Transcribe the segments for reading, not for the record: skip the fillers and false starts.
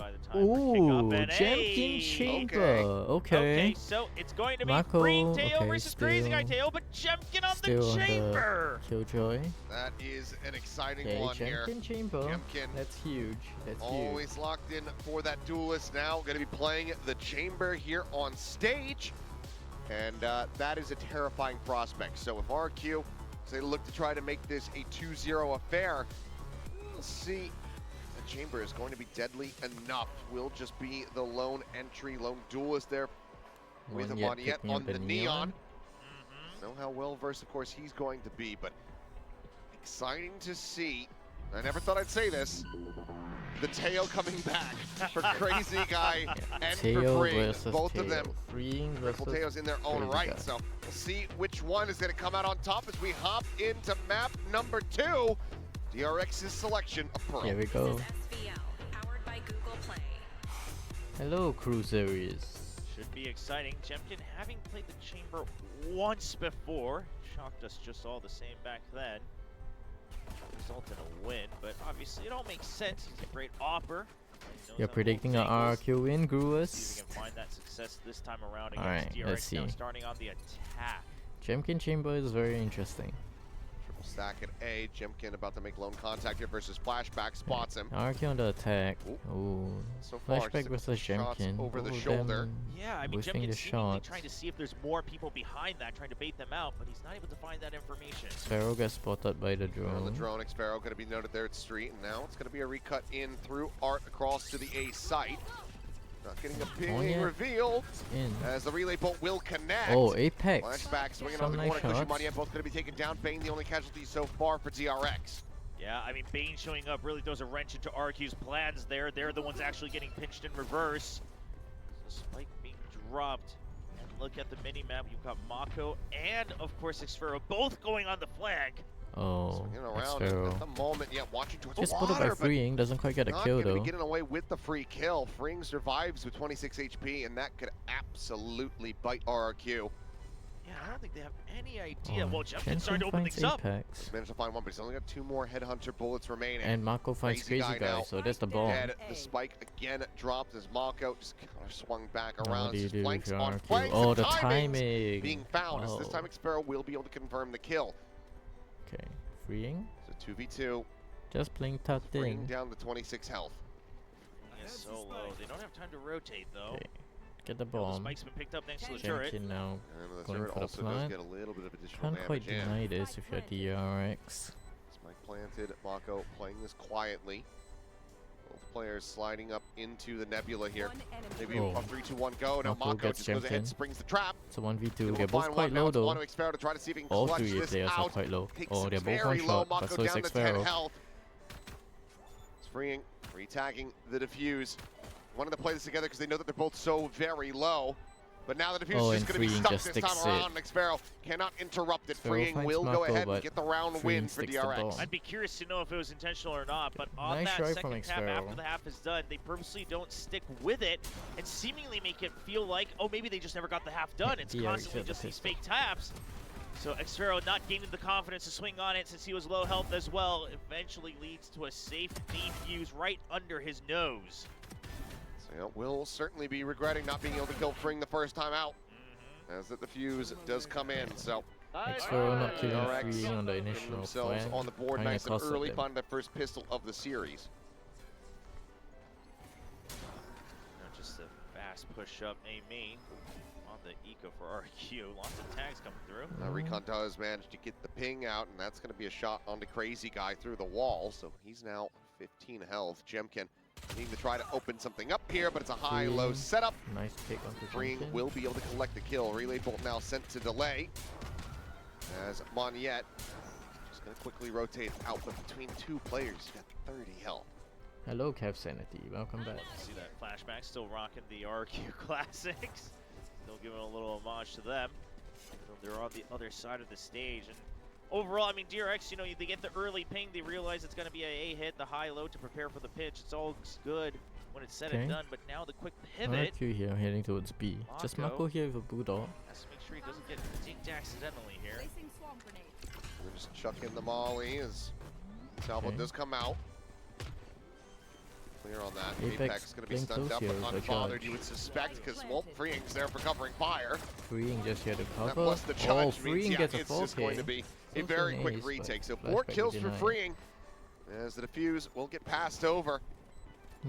by the time for kickoff. Ooh, And Champion hey! Chamber. Okay, Okay. so it's going to be Mako, Green Tail okay, versus Crazy Guy still- Tail, but Jemkin on the Still on Chamber! the Killjoy. That is an exciting Okay, one here. Champion Chamber. Jemkin That's huge. That's always locked in for that duelist now. Going to be playing the Chamber here on stage. And that is a terrifying prospect. So if RRQ, as they look to try to make this a 2-0 affair, we'll see. The Chamber is going to be deadly enough. Will just be the lone entry, lone duelist there with Monyet Monyet picking on up the the Neon. Know how well versed, of course, he's going to be, but exciting to see. I never thought I'd say this. The Tail coming back for Crazy Guy and Tail for Freeing. versus Both Tail. of them Freeing triple versus Tails in their own Crazy right. Guy. So we'll see which one is going to come out on top as we hop into map number 2. DRX's selection of Pearl. Here we go. This is SVL, powered by Google Play. Hello, Crew Series. Should be exciting. Jemkin, having played the Chamber once before, shocked us just all the same back then. Result in a win, but obviously it all makes sense. He's a great opper. You're predicting an RRQ win, See if Gruus. we can find that success this time around Alright, against let's DRX. Now see. starting on the attack. Champion Chamber is very interesting. Triple stack at A. Jemkin about to make lone contact here versus Flashback. Spots him. RRQ on the attack. Ooh. Ooh. So far, Flashback just versus shots Jemkin. over the Both of shoulder. them Yeah, I mean, whiffing Jemkin's the seemingly shots. trying to see if there's more people behind that, trying to bait them out, but he's not able to find that information. Sparrow gets spotted by the On the drone. drone, Xpharaoh going to be noted there at street, and now it's going to be a recut in through Art across to the A site. Not getting a big Monyet reveal in. as the relay bolt will connect. Oh, Apex. Flashback swinging Some on the nice corner. Cushy shots. Monyet both going to be taken down. Bane the only casualty so far for DRX. Yeah, I mean, Bane showing up really throws a wrench into RQ's plans there. They're the ones actually getting pinched in reverse. So Spike being dropped. And look at the mini-map. You've got Mako and, of course, Xpharaoh both going on the flank. Oh, Swinging around Xpharaoh. at the moment, yeah, watching towards Just the spotted by water, but Freeing, doesn't quite get a not kill gonna though. be getting away with the free kill. Freeing survives with 26 HP, and that could absolutely bite RRQ. Yeah, I don't think they have any idea. Oh, Well, Jemkin's starting to Jensen open finds things up. Apex. He's managed to find one, but he's only got 2 more Headhunter bullets remaining. And Mako finds Crazy Crazy Guy Guy, now. so that's the bomb. Dead. The spike again dropped as Mako just kind of swung back What around. do you Just do flanks if you're on RQ? flanks. Oh, and the timings timing! being found. As this Oh. time Xpharaoh will be able to confirm the kill. Okay, Freeing. So 2v2, Just playing tucked bringing in. down the 26 health. He is so low. They don't have time to rotate, though. Okay, get the The bomb. spike's been picked up next to the turret. Jemkin now. And the Going turret for the also does plant. get a little bit of additional Can't damage quite in. deny this if you're DRX. Spike planted, Mako playing this quietly. Both players sliding up into the nebula here. Maybe Oh. a 3-2-1 go. Now Mako Mako gets just goes ahead, Jemkin. springs the trap. It's a 1v2. Able They're to both find quite one. Now low it's though. on to Xpharaoh to try to see if he can All clutch 3 this players are out. quite low. Takes Oh, it they're both very one low. shot, but Mako so is down to 10 Xpharaoh. health. It's freeing, retagging the defuse. Wanted to play this together because they know that they're both so very low. But now the defuse Oh, is just and going to be Freeing stuck just this time sticks around. Xpharaoh cannot interrupt it. Xpharaoh Freeing finds will go Mako, ahead and but get the round Freeing win for sticks the DRX. ball. I'd be curious to know if it was intentional or not, but on Nice that try second from tap Xpharaoh. after the half is done, they purposely don't stick with it and seemingly make it feel like, oh, maybe they just never got the half done. It's DRX constantly hit the just these pistol. fake taps. So Xpharaoh not gaining the confidence to swing on it since he was low health as well, eventually leads to a safe defuse right under his nose. So, you know, will certainly be regretting not being able to kill Freeing the first time out. As the defuse does come in, so Xpharaoh not killing DRX Freeing on the putting initial themselves flank. on the board Kinda nice and costed early, them. finding their first pistol of the series. Now just a fast push up A main on the eco for RQ. Lots of tags coming through. Recon does manage to get the ping out, and that's going to be a shot on the Crazy Guy through the wall, so he's now 15 health. Jemkin needing to try to open something up here, but it's a high-low Freeing. setup. Nice pick onto Freeing Jemkin. will be able to collect the kill. Relay bolt now sent to delay. As Monyet just going to quickly rotate out, but between 2 players, he's got 30 health. Hello, Kev Sanity. Welcome back. See that flashback, still rocking the RQ classics. Still giving a little homage to them. They're on the other side of the stage. And overall, I mean, DRX, you know, they get the early ping, they realize it's going to be a hit, the high-low to prepare for the pitch. It's all good when it's said and Okay. done, but now the quick pivot. RRQ here heading towards B. Just Mako. Mako here with a Bulldog. Has to make sure he doesn't get dinked accidentally here. We're just chucking the molly as Salvo Okay. does come out. Clear on that. Apex Apex going to be playing stunned close up, here but with a unbothered, charge. you would suspect, because, well, Freeing's there for covering fire. Freeing just here to That cover. plus the Oh, charge means, Freeing yeah, gets a it's just going to 4K. be a Close very to an quick ace, retake. but So 4 flashback kills for denied. Freeing, as the defuse will get passed over.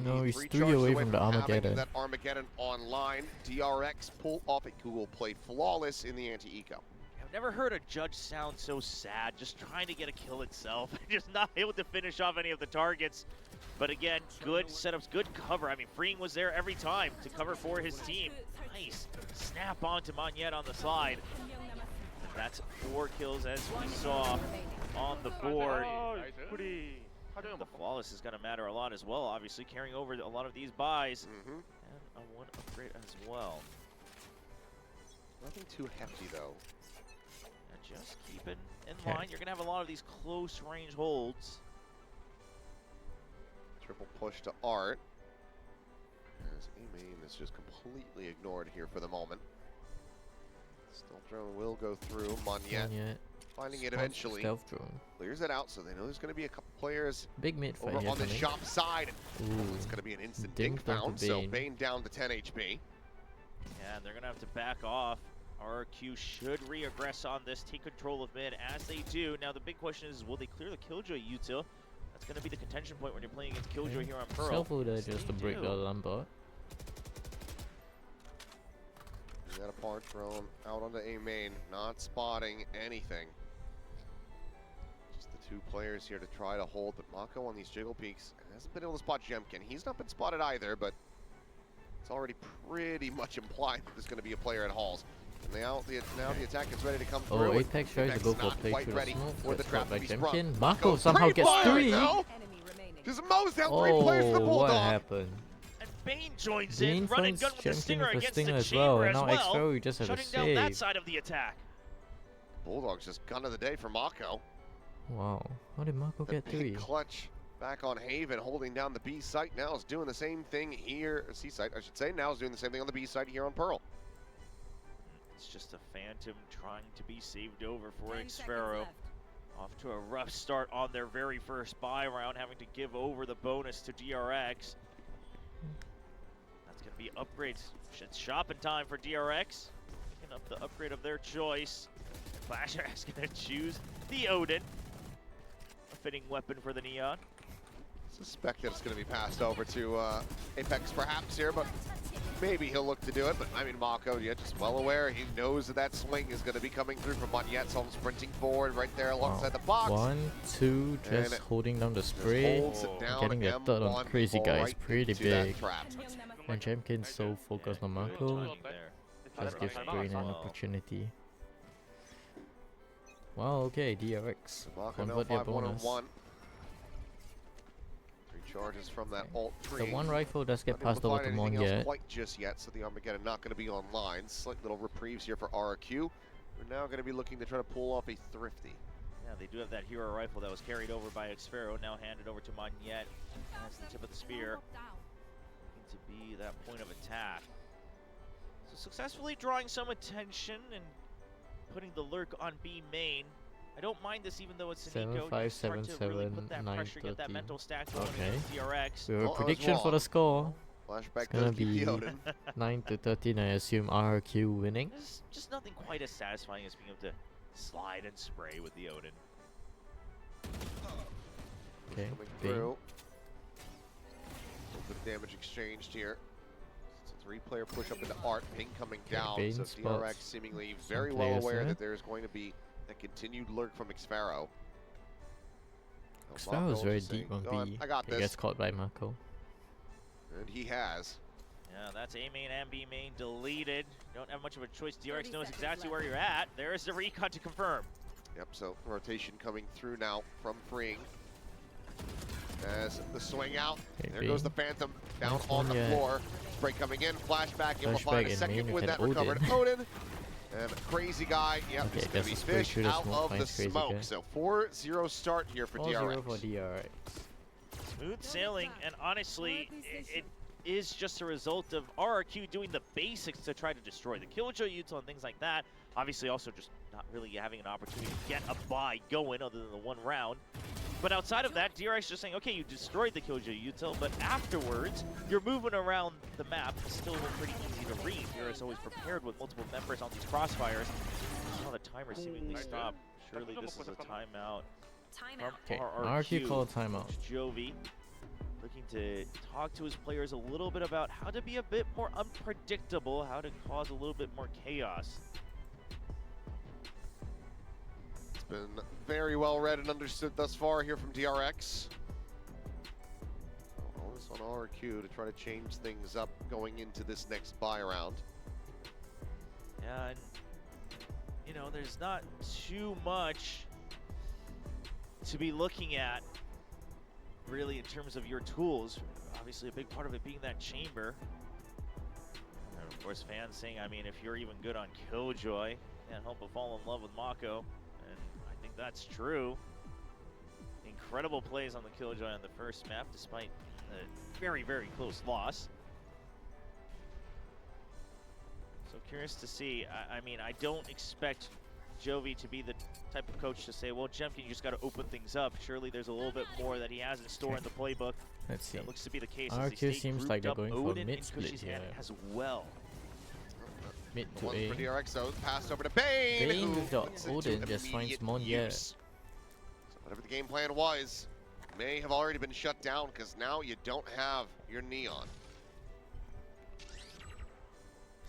No, he's 3 3 charges away from the having Armageddon. that Armageddon online. DRX pull off a Google play flawless in the anti-eco. I've never heard a judge sound so sad, just trying to get a kill itself, just not able to finish off any of the targets. But again, good setups, good cover. I mean, Freeing was there every time to cover for his team. Nice snap onto Monette on the slide. That's 4 kills as we saw on the board. The flawless is going to matter a lot as well, obviously, carrying over a lot of these buys. And a 1 upgrade as well. Nothing too hefty, though. And just keep it in line. You're going to have a lot of these close range holds. Triple push to Art. As A-Main is just completely ignored here for the moment. Stealth drone will go through. Monette finding it eventually. Stealth drone. Clears it out, so they know there's going to be a couple players Big mid fight over here on the coming. shop side. Ooh. It's going to be an instant Dinked dink onto found, so Bane. Bane down to 10 HP. Yeah, and they're going to have to back off. RRQ should re-aggress on this, take control of mid as they do. Now the big question is, will they clear the Killjoy util? That's going to be the contention point when you're playing against Killjoy here on Pearl. Self-loader Yes, just to they break do. the alarm bot. That apart thrown out onto A-Main, not spotting anything. Just the 2 players here to try to hold, but Mako on these jiggle peaks hasn't been able to spot Jemkin. He's not been spotted either, but it's already pretty much implied that there's going to be a player at Halls. And now the attack is ready to come through. Oh, and Apex tries to Apex go is for not play quite through the ready smoke. for the Gets trap caught to by be sprung. Jemkin. Mako somehow Great gets fire, 3! no? Just mows down 3 players to the Oh, Bulldog. what happened? And Bane joins Bane in, run and finds gun with the Jemkin Stinger with the against Stinger the as Chamber well, as and now well, X-Ferry just has a shutting down that save. side of the attack. Bulldogs just gun of the day for Mako. Wow, how did Mako The get big 3? clutch back on Haven, holding down the B site. Now is doing the same thing here, C site, I should say. Now is doing the same thing on the B site here on Pearl. It's just a Phantom trying to be saved over for Xfero. Off to a rough start on their very first buy round, having to give over the bonus to DRX. That's going to be upgrades. It's shopping time for DRX. Picking up the upgrade of their choice. Flasher is going to choose the Odin. A fitting weapon for the Neon. Suspect that it's going to be passed over to Apex perhaps here, but maybe he'll look to do it. But I mean, Mako, yeah, just well aware. He knows that that swing is going to be coming through from Monette, so I'm sprinting forward right there alongside the box. 1, 2, just And holding down the Just spray. holds it down. Getting the third on M1 Crazy Guy is right pretty into that big. trap. And Jemkin's so focused on Mako, just gives Brain an opportunity. Wow, okay, DRX. Mako now Convert their 5-1-1. bonus. 3 charges from that ult The 3. one rifle does get Not able passed to over find to anything else Monette. quite just yet, so the Armageddon not going to be online. Slight little reprieves here for RRQ. We're now going to be looking to try to pull off a thrifty. Yeah, they do have that hero rifle that was carried over by Xfero, now handed over to Monette as the tip of the spear. Looking to be that point of attack. So successfully drawing some attention and putting the lurk on B main. I don't mind this even though it's an eco. 7-5, Start to really put that 7-7, pressure, get that 9-13. mental stack going Okay. against DRX. We have Oh, I a was prediction for wrong. the score. Flashback gonna does keep be- the Odin. 9-13, I assume RRQ winning. There's just nothing quite as satisfying as being able to slide and spray with the Odin. Okay, Coming Bane. through. A bit of damage exchanged here. It's a 3-player push up into Art. Ping coming down. Bane So spots DRX seemingly some very well players aware there. that there's going to be a continued lurk from Xfero. Xfero is very deep on B. I got He this. gets caught by Mako. And he has. Yeah, that's A main and B main deleted. You don't have much of a choice. DRX knows exactly where you're at. There's the recon to confirm. Yep, so rotation coming through now from Freeing. As the swing out, Okay, there goes the Bane. Phantom down Nice on one, the yeah. floor. Spray coming in, flashback, able to find a in second main with with that an recovered Odin. And Crazy Guy, yep, Okay, it's going gets to be a spray fish through the out smoke, of the finds Crazy smoke. Guy. So 4-0 start here for 4-0 DRX. for DRX. Smooth sailing, and honestly, it is just a result of RRQ doing the basics to try to destroy the Killjoy util and things like that. Obviously, also just not really having an opportunity to get a buy going other than the one round. But outside of that, DRX just saying, okay, you destroyed the Killjoy util, but afterwards, your movement around the map is still pretty easy to read. DRX always prepared with multiple members on these crossfires. Now the timer seemingly stopped. Surely this is a timeout. Timeout. Okay, RRQ RRQ call timeout. Jovi looking to talk to his players a little bit about how to be a bit more unpredictable, how to cause a little bit more chaos. It's been very well read and understood thus far here from DRX. All this on RRQ to try to change things up going into this next buy round. Yeah, and you know, there's not too much to be looking at really in terms of your tools. Obviously a big part of it being that chamber. And of course fans saying, I mean, if you're even good on Killjoy, can't help but fall in love with Mako. And I think that's true. Incredible plays on the Killjoy on the first map despite a very, very close loss. So curious to see. I mean, I don't expect Jovi to be the type of coach to say, well, Jemkin, you just got to open things up. Surely there's a little bit more that he has in store in the playbook. Let's see. That looks to be the case. RRQ seems like they're going for Odin mid and split Kushi's here. hand as well. Mid The to one A. for DRX though, passed over to Bane. Bane who with the puts it to Odin just finds immediate Mon use. So whatever the game plan was, may have already been shut down because now you don't have your Neon.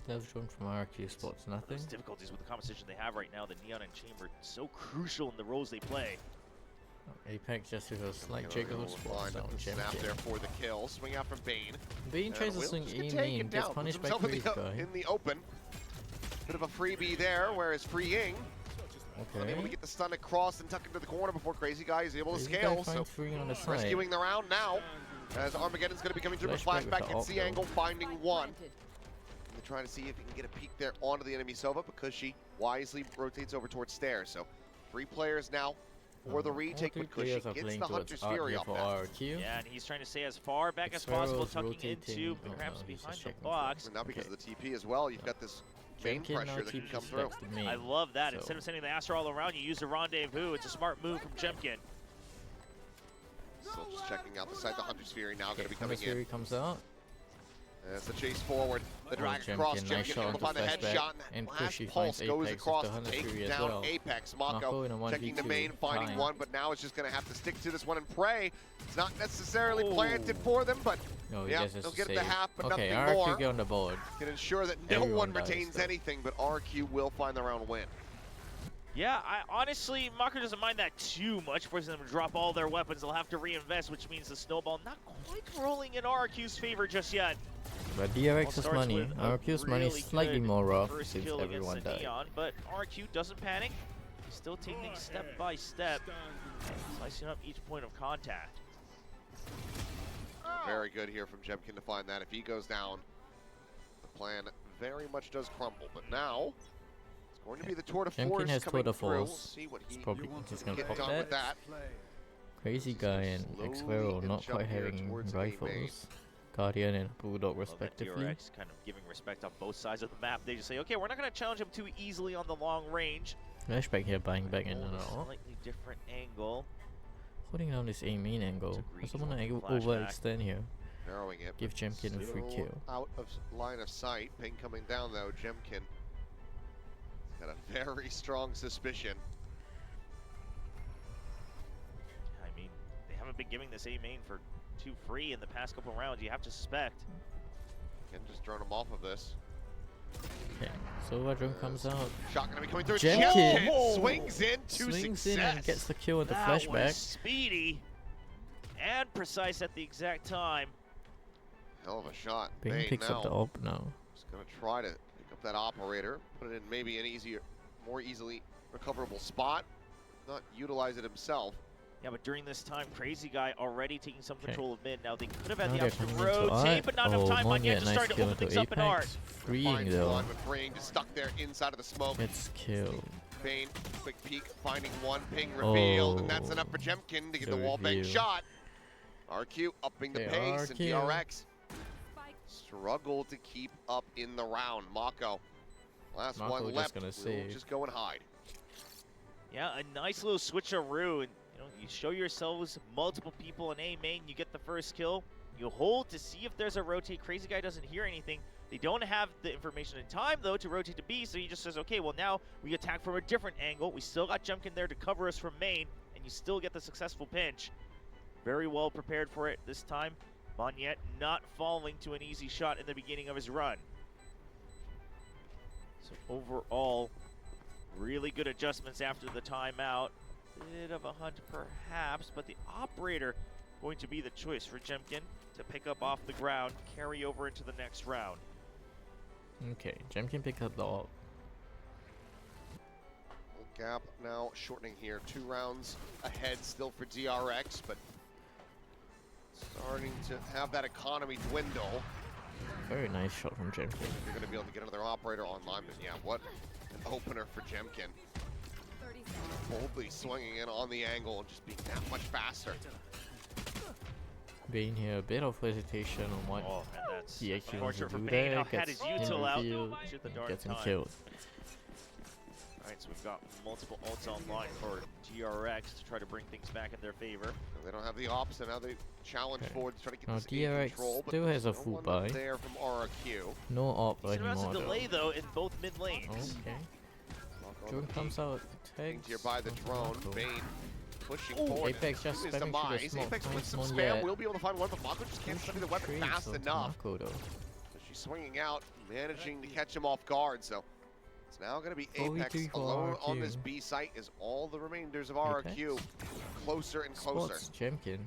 Stealth drone from RRQ spots nothing. Those difficulties with the competition they have right now, the Neon and Chamber, so crucial in the roles they play. Apex just with a slight jiggle Line spots down up the snap Jemkin. there for the kill. Swing out from Bane. Bane tries to Will swing just A get main, taken gets down, punished puts by himself Crazy Guy. in the open. Bit of a freebie there, whereas freeing. Unable to Okay. get the stun across and tuck into the corner before Crazy Guy is able to Crazy Guy scale. So finds three on the side. rescuing the round now. As Armageddon's going to be coming through with Flashback with flashback the at ult, C though. angle, finding one. And trying to see if he can get a peek there onto the enemy Sova, because she wisely rotates over towards stairs. So 3 players now for the retake, but Kushi gets the Hunter's Fury off for that. RRQ. Yeah, and he's trying to stay as far back as Xfero's possible, tucking rotating. into Oh, perhaps no, he's behind just the checking box. And now because Okay. of the TP as well, you've got this main Jemkin now pressure that can TPs come through. back to main. I love that. So- Instead of sending the Astro all around, you use the rendezvous. It's a smart move from Jemkin. Still just checking out the side. The Hunter's Fury now going to be coming Hunter's in. Fury comes out. As the chase forward, the drag Jemkin, across, nice Jemkin shot able to find the onto flashback, headshot, and last Kushi pulse finds goes Apex across with the to Hunter's take Fury as down well. Apex. Mako Mako in a checking the 1v2 main, finding time. one, but now it's just going to have to stick to this one and pray. It's not necessarily planted for them, but No, he yeah, gets us they'll to get the save. half, but Okay, nothing RRQ more. get on the board. Can ensure that no Everyone one dies, retains though. anything, but RQ will find the round win. Yeah, honestly, Mako doesn't mind that too much. Forcing them to drop all their weapons. They'll have to reinvest, which means the snowball not quite rolling in RRQ's favor just yet. But DRX's Starts money, with a RRQ's money is really slightly good more rough first since kill against everyone the died. Neon, but RRQ doesn't panic. He's still taking things step by step, slicing up each point of contact. Very good here from Jemkin to find that. If he goes down, the plan very much does crumble. But now, it's going to be the tour de Jemkin force has coming tour de through. We'll force. see what he Probably just gonna get pop done with that. that. Crazy Guy and Slowly Xfero not jump quite here having towards the main rifles. Guardian and Bulldog Love that respectively. DRX kind of giving respect on both sides of the map. They just say, okay, we're not going to challenge him too easily on the long range. Flashback here buying back in and Hold a out. slightly different angle. Holding down this A main angle. I It's a also want to reach one overextend here. Narrowing it. Give but Jemkin a free still kill. Out of line of sight. Ping coming down though. Jemkin got a very strong suspicion. I mean, they haven't been giving this A main for too free in the past couple rounds. You have to suspect. Can just drone him off of this. Okay, Silver drone comes out. Shot gonna be coming through. Jemkin Jemkin swings in to Swings success. in and gets the kill with the That flashback. was speedy and precise at the exact time. Hell of a shot. Bing Bane picks now up the op now. just gonna try to pick up that operator, put it in maybe an easier, more easily recoverable spot. Not utilize it himself. Yeah, but during this time, Crazy Guy already taking some Okay. control of mid. Now they could have had Now the they're option to coming into rotate, art. but not enough time. Mon Monyet yet just nice starting to kill open into things up in art. Apex. Freeing Finds though. one, but freeing just stuck there inside of the smoke. Gets killed. Bane, quick peek, finding one, ping revealed, and that's enough for Jemkin to get the wall bang reveal. shot. RQ upping the Okay, pace, and RRQ. DRX struggled to keep up in the round. Mako, last Mako one just left, gonna will save. just go and hide. Yeah, a nice little switcheroo, and know, you show yourselves multiple people in A main, you get the first kill. You hold to see if there's a rotate. Crazy Guy doesn't hear anything. They don't have the information in time, though, to rotate to B, so he just says, okay, well, now we attack from a different angle. We still got Jumpkin there to cover us from main, and you still get the successful pinch. Very well prepared for it this time. Monyet not falling to an easy shot in the beginning of his run. So overall, really good adjustments after the timeout. Bit of a hunt perhaps, but the operator going to be the choice for Jemkin to pick up off the ground, carry over into the next round. Okay, Jemkin picked up the ult. Gap now shortening here. 2 rounds ahead still for DRX, but starting to have that economy dwindle. Very nice shot from Jemkin. You're going to be able to get another operator online, but yeah, what an opener for Jemkin. Boldly swinging in on the angle and just being that much faster. Being here, a bit of hesitation on what and that's he actually wants to unfortunate for do Bane. there. Now had Gets his in util out, revealed, shoot the and dark gets him time. killed. Alright, so we've got multiple ults online for DRX to try to bring things back in their favor. They don't have the ops, and now they challenge Okay. forward to try to get Now this in DRX control, but still has a no full one buy. there from RRQ. No op He still has anymore a delay though. though in both mid lanes. Okay. Lock on Drone the comes peak. out, Being tags. here by the drone. Mako. Bane pushing Ooh. forward. Apex just His spamming through the demise. smoke. Apex with Finds some one spam yet. will be able to find one, but Mako just can't study the weapon Trades fast onto enough. Mako, though. So she's swinging out, managing to catch him off guard. So it's now going to be 4v3 Apex for alone on RRQ. this B site as all the remainders of RRQ closer and closer. Spots Jemkin.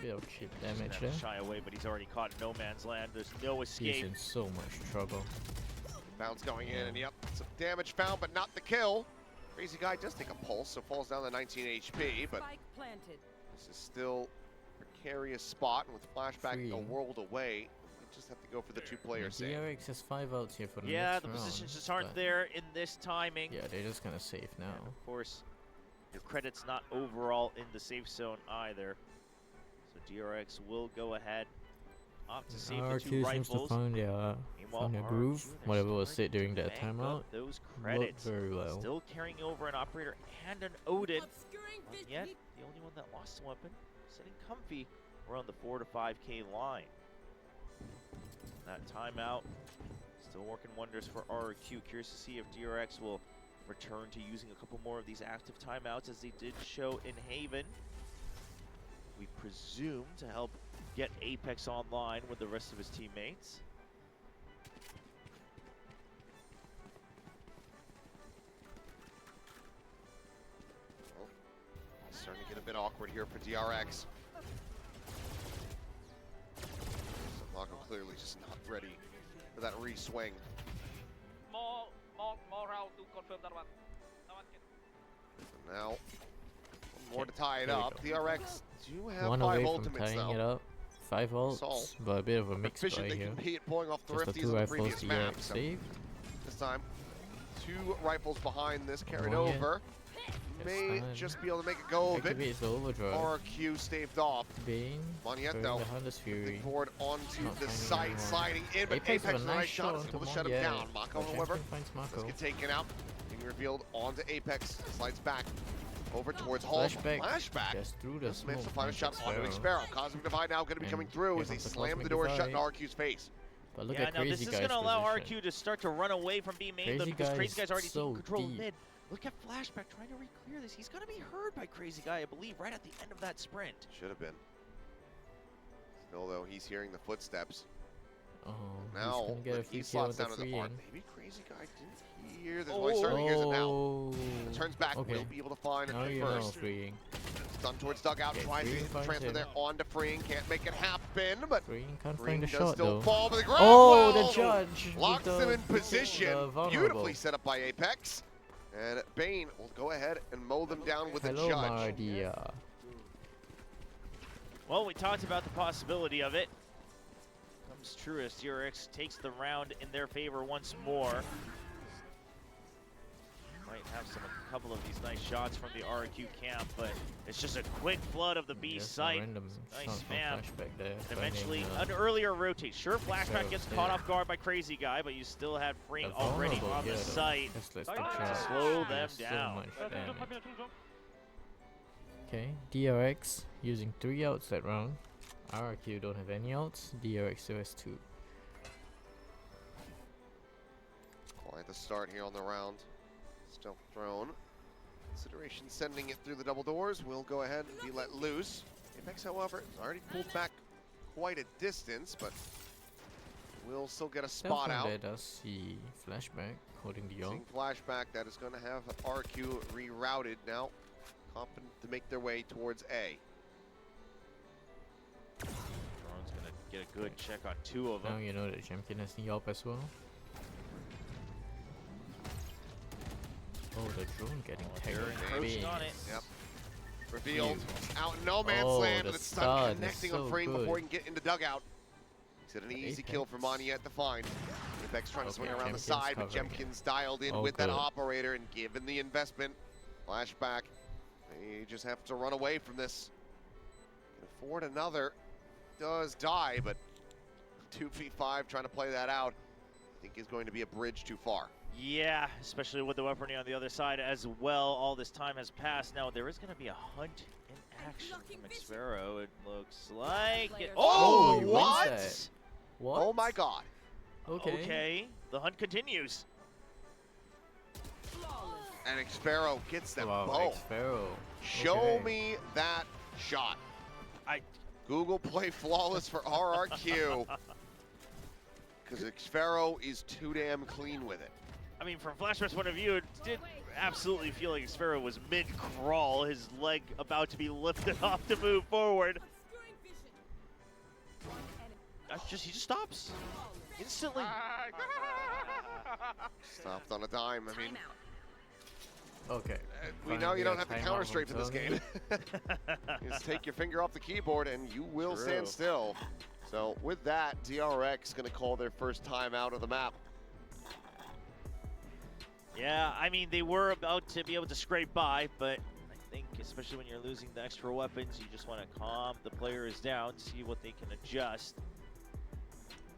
Bit of chip damage Just there. have to shy away, but he's already caught in no man's land. There's no He's escape. in so much trouble. Bounce going in, and yep, some damage found, but not the kill. Crazy Guy does take a pulse, so falls down to 19 HP, but Spike planted. this is still a precarious spot, and with flashback a Freeing. world away, we just have to go for the 2-player save. DRX has 5 outs here for the Yeah, next the round, positions just aren't but there in this timing. Yeah, they're just gonna save now. And of course, your credit's not overall in the safe zone either. So DRX will go ahead, opt to save the 2 RRQ seems to rifles. find their Meanwhile, groove. RRQ, they're Whatever was starting said during to that bank timeout up those looked credits. very well. Still carrying over an operator and an Odin. Obscuring Not yet, the only one that lost a weapon, sitting comfy around the 4 to 5K line. That timeout still working wonders for RRQ. Curious to see if DRX will return to using a couple more of these active timeouts as they did show in Haven. We presume to help get Apex online with the rest of his teammates. Well, it's starting to get a bit awkward here for DRX. So Mako clearly just not ready for that re-swing. More route to confirm that one. That one can. Now, one more to tie it there we up. DRX do have One 5 away from ultimates tying it though. up. 5 ults, Assault. but a bit of a mix Efficient play they here. can be at pulling off Just the thrifties 2 on the rifles previous map. DRX So saved. this time, 2 rifles behind this carried Monyet. over. May time. just be able to make a go of it. Activates the overdrive. RRQ staved off. Bane. Monyet throwing though, the Hunter's Fury. moving forward onto Not the finding site, anyone. sliding in, but Apex with Apex with a nice shot is onto able to shut him Monyet, down. Mako, but however, Jemkin finds does Mako. get taken out. Being revealed onto Apex, slides back over towards Hall. Flashback. Flashback. Just through the Just smoke. managed to find a shot finds onto Sparrow. Xparrow. Cosmic Divide now going to be And coming through here as they comes the slam the Cosmic door shut in Divide. RQ's face. But look Yeah, at now Crazy this is Guy's going to allow position. RRQ to start to run away from B main though, Crazy because Guy Crazy is Guy's already so taking control of deep. mid. Look at Flashback trying to re-clear this. He's going to be heard by Crazy Guy, I believe, right at the end of that sprint. Should have been. Still though, he's hearing the footsteps. Oh, Now, he's gonna get a he free kill slots with the down to the free part. in. Maybe Crazy Guy didn't hear this. Well, he certainly hears it now. Oh, Turns back, okay. will be able to find Now it you know first. freeing. Stun towards dugout, Okay, tries to Freeing hit the finds transfer him. there onto Freeing. Can't make it happen, but Freeing can't Freeing find the does shot still though. fall to the ground. Oh, Well, the judge locks with him the- in position. the vulnerable. Beautifully set up by Apex. And Bane will go ahead and mow them down with Hello, the judge. Mardia. Well, we talked about the possibility of it. Comes true as DRX takes the round in their favor once more. Might have a couple of these nice shots from the RRQ camp, but it's just a quick flood of the B Just a site. random Nice shot from spam. Flashback there, And eventually, finding, an earlier rotate. Sure, Flashback Sparrow gets there. caught off guard by Crazy Guy, but you still had Freeing the already vulnerable on the here, though. site. Just lets To the charge slow do them so down. much damage. Okay, DRX using 3 outs that round. RRQ don't have any outs. DRX still has 2. Quite the start here on the round. Stealth drone. Consideration sending it through the double doors will go ahead and be let loose. Apex, however, has already pulled back quite a distance, but will still get a spot out. There does see flashback holding the Seeing flashback, that is going to have RQ rerouted now. Confident to make their way towards A. Drone's gonna get a good check on 2 of them. Now you know that Champion has the op as well. Oh, the drone getting They're encroaching on it. Yep. Revealed. Out in no man's Oh, land, the and it's stun stun is connecting so on frame good. before he can get into dugout. He's got an easy kill for Apex. Moniette to find. Apex trying to swing around the Jemkin's side, but covering it. Jemkin's dialed in Oh, with that good. operator and given the investment. Flashback. They just have to run away from this. Can afford another. Does die, but 2v5 trying to play that out. I think is going to be a bridge too far. Yeah, especially with the weaponry on the other side as well. All this time has passed. Now there is going to be a hunt in action from Xvero. It looks like it. Oh, he wins what? that. What? Oh my god. Okay. Okay, the hunt continues. And Xvero gets them Wow, both. Xvero. Show Okay. me that shot. I Google play flawless for RRQ. Because Xvero is too damn clean with it. mean, from Flashback's point of view, it did absolutely feel like Xvero was mid-crawl, his leg about to be lifted off to move forward. He just stops. Instantly. Stopped on a dime. I mean, Okay. we know you don't have to counter straight for this game. Just take your finger off the keyboard and you will True. stand still. So with that, DRX going to call their first time out of the map. Yeah, I mean, they were about to be able to scrape by, but I think especially when you're losing the extra weapons, you just want to calm the players down, see what they can adjust.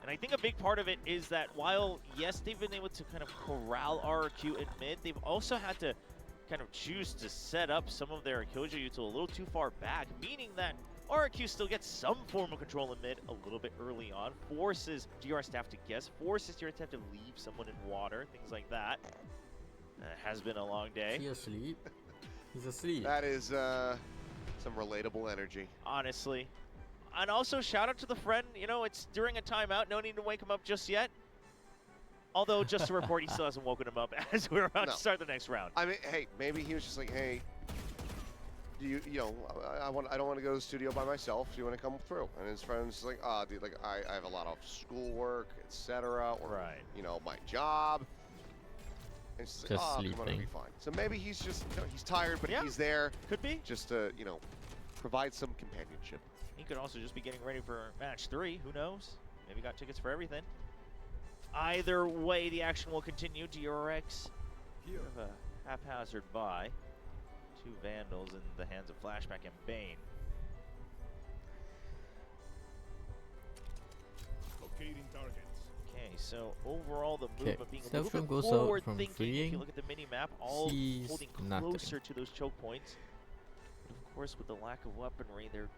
And I think a big part of it is that while, yes, they've been able to kind of corral RRQ in mid, they've also had to kind of choose to set up some of their Killjoy util a little too far back, meaning that RRQ still gets some form of control in mid a little bit early on, forces DR staff to guess, forces DR staff to leave someone in water, things like that. It has been a long day. Is he asleep? He's asleep. That is some relatable energy. Honestly. And also, shout out to the friend. You know, it's during a timeout. No need to wake him up just yet. Although, just to report, he still hasn't woken him up as we're about to start the next round. I mean, hey, maybe he was just like, hey, you know, I don't want to go to the studio by myself. Do you want to come through? And his friend's just like, dude, like I have a lot of schoolwork, etc. Or Right. you know, my job. And it's just like, Just come on, it'll be sleeping. fine. So maybe he's just, you know, he's tired, but Yeah. he's there Could be. just to, you know, provide some companionship. He could also just be getting ready for match 3. Who knows? Maybe got tickets for everything. Either way, the action will continue. DRX, bit of a haphazard buy. 2 Vandals in the hands of Flashback and Bane. Locating targets. Okay, so overall the Okay, movement being a Stealth little Room bit goes out forward from thinking. If freeing, you look at the mini map, all sees holding nothing. closer to those choke points. But of course, with the lack of weaponry, they're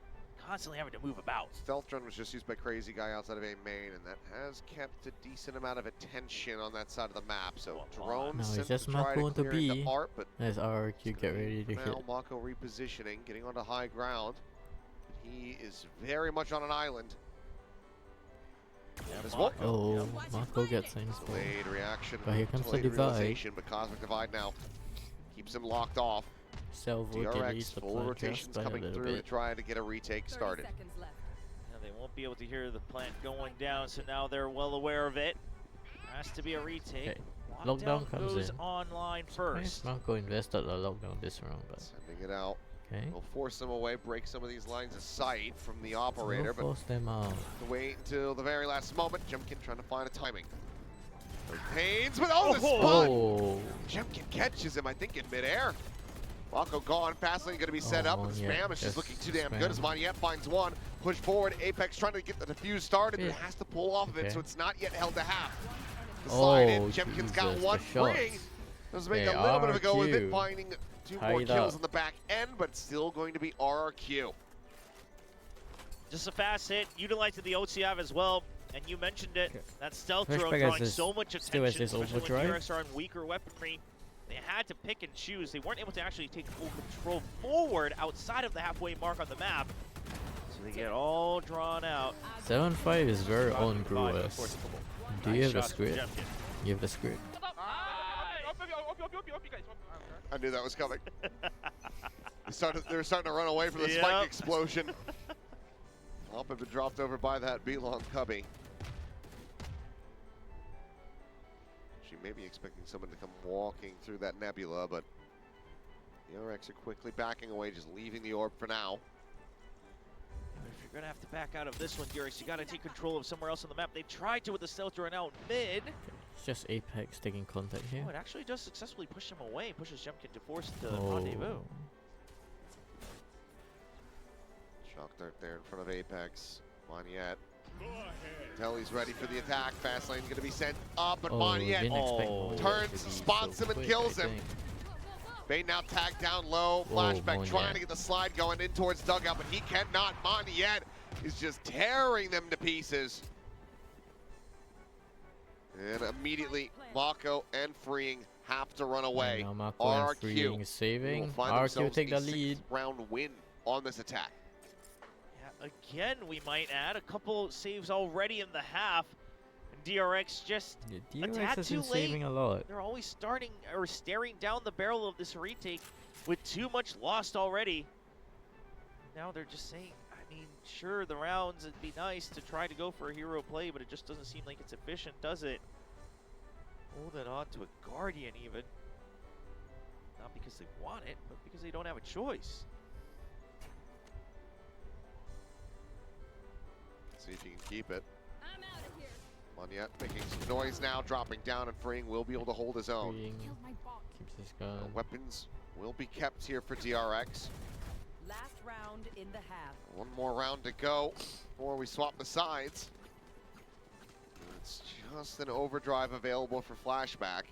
constantly having to move about. Stealth drone was just used by Crazy Guy outside of A main, and that has kept a decent amount of attention on that side of the map. So drone No, it's sent just to try Mako to into clear B. into ARP, but As RRQ get ready to hit. now Mako repositioning, getting onto high ground. But he is very much on an island. Yeah, As Mako, Oh, yep. Mako gets things for Delayed reaction. But here comes the delayed divide. realization, but Cosmic Divide now keeps him locked off. Salvo DRX, deletes the full plan rotations just by a coming little through to bit. try to get a retake started. Yeah, they won't be able to hear the plant going down, so now they're well aware of it. Has to be a retake. Okay, Lockdown lockdown comes goes in. online Nice, first. Mako invested a lockdown this round, but Sending it out. okay. Will force them away, break some of these lines of sight from the operator, We'll but force them out. to wait until the very last moment. Jemkin trying to find a timing. Haynes with the spot! Oh, Jemkin catches him, I think, in midair. Mako gone, Fastlane going to be set up, and Moniette Spam is just looking too damn spam. good as Moniette finds one. Push forward, Apex trying to get the defuse started, Yeah. but has to pull off of it, Okay. so it's not yet held to half. The slide in, Oh, Jemkin's got Jesus, one the shots. free. Let's make They a little bit of a go with it, RRQ. finding 2 more Tied kills up. on the back end, but still going to be RRQ. Just a fast hit, utilizing the OCF as well. And you mentioned it, that stealth drone Flashback has drawing this- so much still has attention, this especially when overdrive. DRX are on weaker weaponry. They had to pick and choose. They weren't able to actually take full control forward outside of the halfway mark on the map. So they get all drawn out. 7-5 is very on Five, Brewers. unfortunately. Do you Nice have the shots from script? Jemkin. You have the script. Op, guys. I knew that was coming. They were starting to run away from the Yep. spike explosion. Up had been dropped over by that B-long cubby. She may be expecting someone to come walking through that nebula, but the DRX are quickly backing away, just leaving the orb for now. If you're gonna have to back out of this one, DRX, you gotta take control of somewhere else on the map. They tried to with the stealth drone out mid. It's just Apex taking contact here. Oh, it actually does successfully push him away, pushes Jemkin to force the Oh. rendezvous. Shock dart there in front of Apex. Moniette. Go ahead. Telly's ready for the attack. Fast lane going to be sent up, but Oh, Moniette didn't expect Oh. Moniette turns, to be spots so him, and quick, kills I him. think. Bane now tagged down low. Whoa, Flashback trying Moniette. to get the slide going in towards dugout, but he cannot. Moniette is just tearing them to pieces. And immediately, Mako and Freeing have to run away. And now Mako and Freeing is saving. will find RRQ themselves take the a lead. 6th round win on this attack. Yeah, again, we might add a couple saves already in the half. And DRX just Yeah, a DRX tad has too been saving late. a lot. They're always starting or staring down the barrel of this retake with too much lost already. Now they're just saying, I mean, sure, the rounds, it'd be nice to try to go for a hero play, but it just doesn't seem like it's efficient, does it? Holding on to a Guardian even. Not because they want it, but because they don't have a choice. See if you can keep it. Moniette making some noise now, dropping down, and Freeing will be able to hold his own. Freeing keeps his gun. Weapons will be kept here for DRX. Last round in the half. One more round to go before we swap the sides. It's just an overdrive available for Flashback.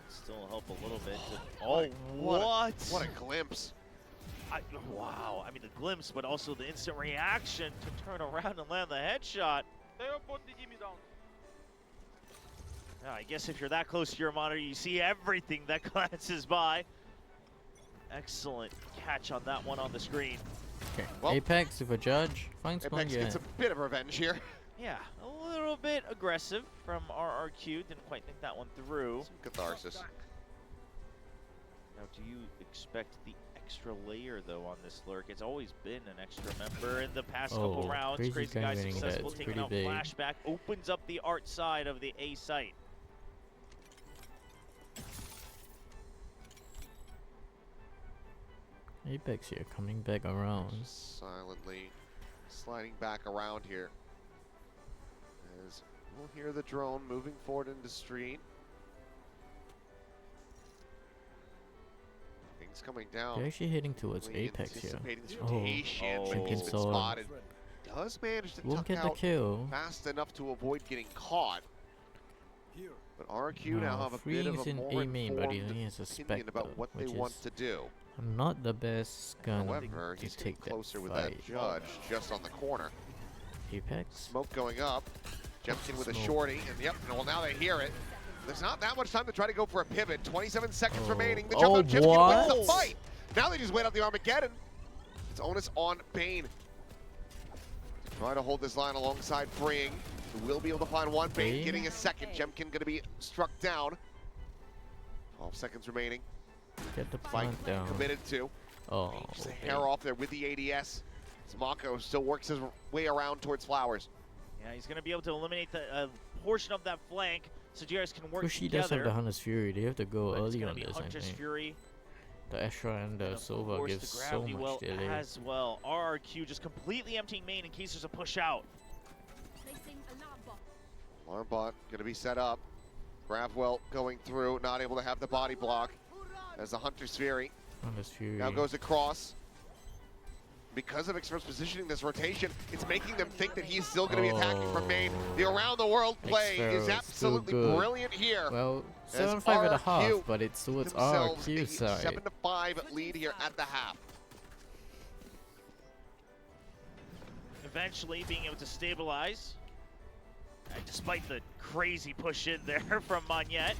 Still help a little bit. Oh, What a glimpse. Wow, I mean the glimpse, but also the instant reaction to turn around and land the headshot. They put the Jimmy down. Yeah, I guess if you're that close to your monitor, you see everything that glances by. Excellent catch on that one on the screen. Okay. Well, Apex with a judge. Finds one Apex again. gets a bit of revenge here. Yeah, a little bit aggressive from RRQ. Didn't quite think that one through. Some catharsis. Now, do you expect the extra layer, though, on this lurk? It's always been an extra member in the past couple Oh, rounds. Crazy Crazy Guy Guy winning that, successful, it's taking pretty out big. Flashback. Opens up the art side of the A site. Apex here coming back around. Just silently sliding back around here. As we'll hear the drone moving forward into street. Things coming down. They're actually heading towards Really Apex here. anticipating this Oh. rotation. Oh. Jimkin's been Saw him. spotted. Does manage to Won't tuck get the out kill. fast enough to avoid getting caught. Here. But RQ now Wow, have a bit of Freeing's a in more A main, but he informed only has a opinion about Spectre, what they which want is to do. not the best gun However, to he's getting take that closer with fight. that judge just on the corner. Apex. Smoke going up. Jemkin with a Smoke. shorty, and yep, well now they hear it. There's not that much time to try to go for a pivot. 27 seconds Oh. remaining. The Oh, jump out Jemkin wins the what? fight. Now they just wait out the Armageddon. It's onus on Bane. Try to hold this line alongside Freeing, who will be able to find one. Bane Bane? getting a second. Jemkin going to be struck down. 12 seconds remaining. Get the Fight plant down. committed to. Oh, Just a okay. hair off there with the ADS. As Mako still works his way around towards Flowers. Yeah, he's going to be able to eliminate the portion of that flank, so DRX can work Kushi does have together. the Hunter's Fury. They have to go But it's early gonna on be this, I Hunter's think. Fury. The Astra and the And of Sova course, gives the so gravity much well delay. as well. RRQ just completely emptying main in case there's a push out. Alarm bot going to be set up. Gravwell going through, not able to have the body block as the Hunter's Fury Hunter's Fury. now goes across. because of Xfer's positioning this rotation, it's making them think that he's still going to be attacking from main. The around the world play Xfer is is absolutely too good. brilliant here. Well, as 7-5.5, RRQ but it's towards themselves RRQ a side. 7-5 lead here at the half. Eventually being able to stabilize. And despite the crazy push in there from Monette.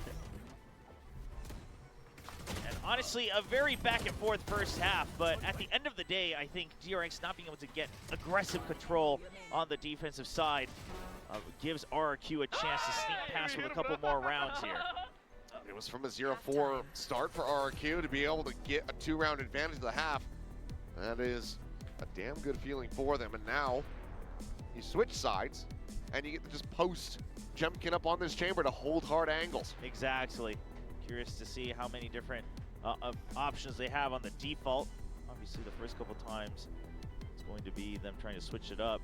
And honestly, a very back and forth first half, but at the end of the day, I think DRX not being able to get aggressive control on the defensive side gives RRQ a chance to sneak past with a couple more rounds here. It was from a 0-4 start for RRQ to be able to get a 2-round advantage of the half. That is a damn good feeling for them. And now you switch sides and you get to just post Jemkin up on this chamber to hold hard angles. Exactly. Curious to see how many different options they have on the default. Obviously, the first couple times it's going to be them trying to switch it up.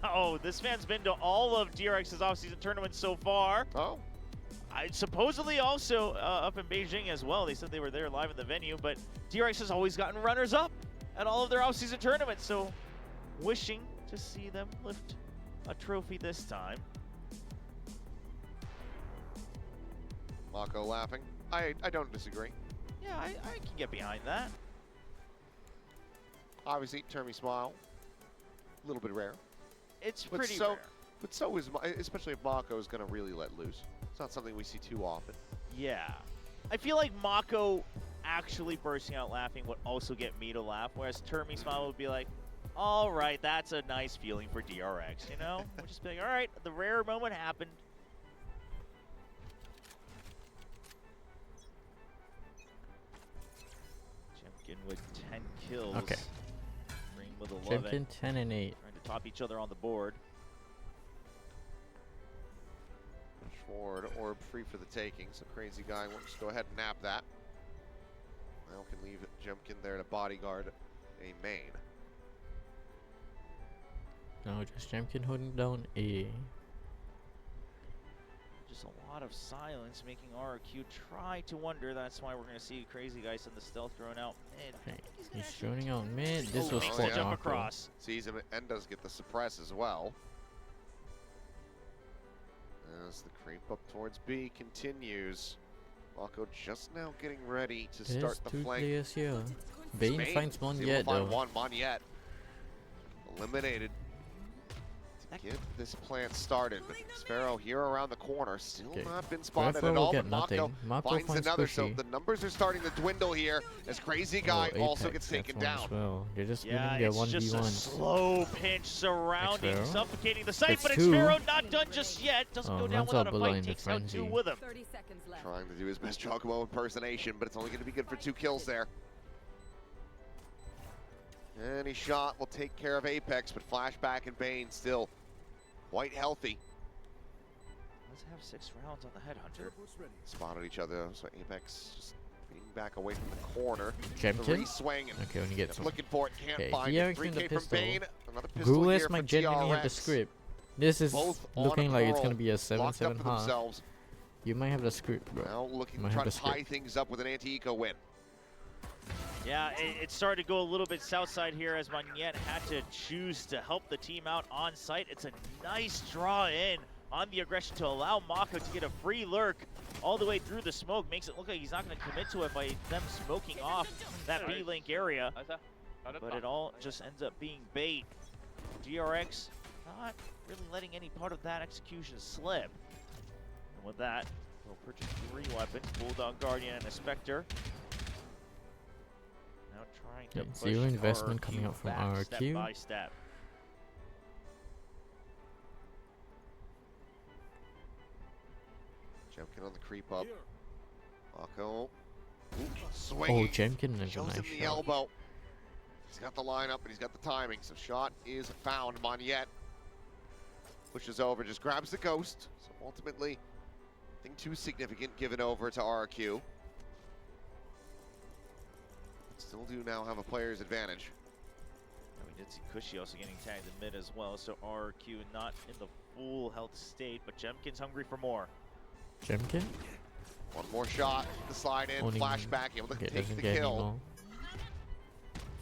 Oh, this fan's been to all of DRX's offseason tournaments so far. Oh. Supposedly also up in Beijing as well. They said they were there live in the venue, but DRX has always gotten runners-up at all of their offseason tournaments, so wishing to see them lift a trophy this time. Mako laughing. I don't disagree. Yeah, I can get behind that. Obviously, Termy smile. A little bit rare. It's But pretty so, rare. But so is, especially if Mako is going to really let loose. It's not something we see too often. Yeah. I feel like Mako actually bursting out laughing would also get me to laugh, whereas Termy smile would be like, all right, that's a nice feeling for DRX, you know? We'll just be like, all right, the rare moment happened. Jemkin with 10 kills. Okay. Green with 11. Jemkin 10 and 8. Trying to top each other on the board. Forward, orb free for the taking, so Crazy Guy wants to go ahead and nab that. Now can leave Jemkin there to bodyguard a main. No, just Jemkin holding down A. Just a lot of silence making RRQ try to wonder. That's why we're going to see Crazy Guy send the stealth drone out mid. Okay, he's droning out mid. This was oh, for yeah. Jump Mako. across. Sees him and does get the suppress as well. As the creep up towards B continues. Mako just now getting ready to There's start the two flank. players here. Bane Spain finds is able to Monette find though. one. Monette eliminated to get this plant started. But Sparrow here around the corner, still Okay. not been spotted Peripheral at will all. get But Mako nothing. Mako finds finds another, so Cushy. the numbers are starting to dwindle here as Crazy Guy Oh, also Apex gets taken gets one down. as well. They're just Yeah, winning their it's just a 1v1. slow pinch surrounding, Xpharaoh. suffocating the site, Gets but it's two. Pharaoh not done just yet. Doesn't Oh, go down runs without out a below in fight, the takes out two frenzy. with him. 30 seconds left. Trying to do his best Chocobo impersonation, but it's only going to be good for 2 kills there. Any shot will take care of Apex, but Flashback and Bane still quite healthy. Let's have 6 rounds on the Headhunter. Spotted each other, so Apex just being back away from the corner. Jemkin? The re-swing and Okay, when you get some. looking for it, can't Okay, find DRX it. 3K in the from pistol. Bane, another pistol Gules here might for genuinely have the DRX. script. This is Both on looking like it's Pearl, gonna be a locked up 7-7 for half. themselves. You might have the script, bro. Now looking Might to try have to the tie script. things up with an anti-eco win. Yeah, it started to go a little bit south side here as Monette had to choose to help the team out on site. It's a nice draw in on the aggression to allow Mako to get a free lurk all the way through the smoke. Makes it look like he's not going to commit to it by them smoking off that B-Link area. But it all just ends up being bait. DRX not really letting any part of that execution slip. And with that, we'll purchase 3 weapons, Bulldog Guardian and a Spectre. Now trying to Okay, push zero investment RRQ coming out from back step RRQ. by step. Jemkin on the creep up. Mako. Oh, Swinging. Jemkin is a Shows nice him the shot. elbow. He's got the lineup, but he's got the timing. So shot is found. Monette pushes over, just grabs the ghost. So ultimately, nothing too significant given over to RRQ. Still do now have a player's advantage. And we did see Cushy also getting tagged in mid as well, so RRQ not in the full health state, but Jemkin's hungry for more. Jemkin? One more shot, the slide in, Owning- flashback, able to Okay, take doesn't the get any kill. more.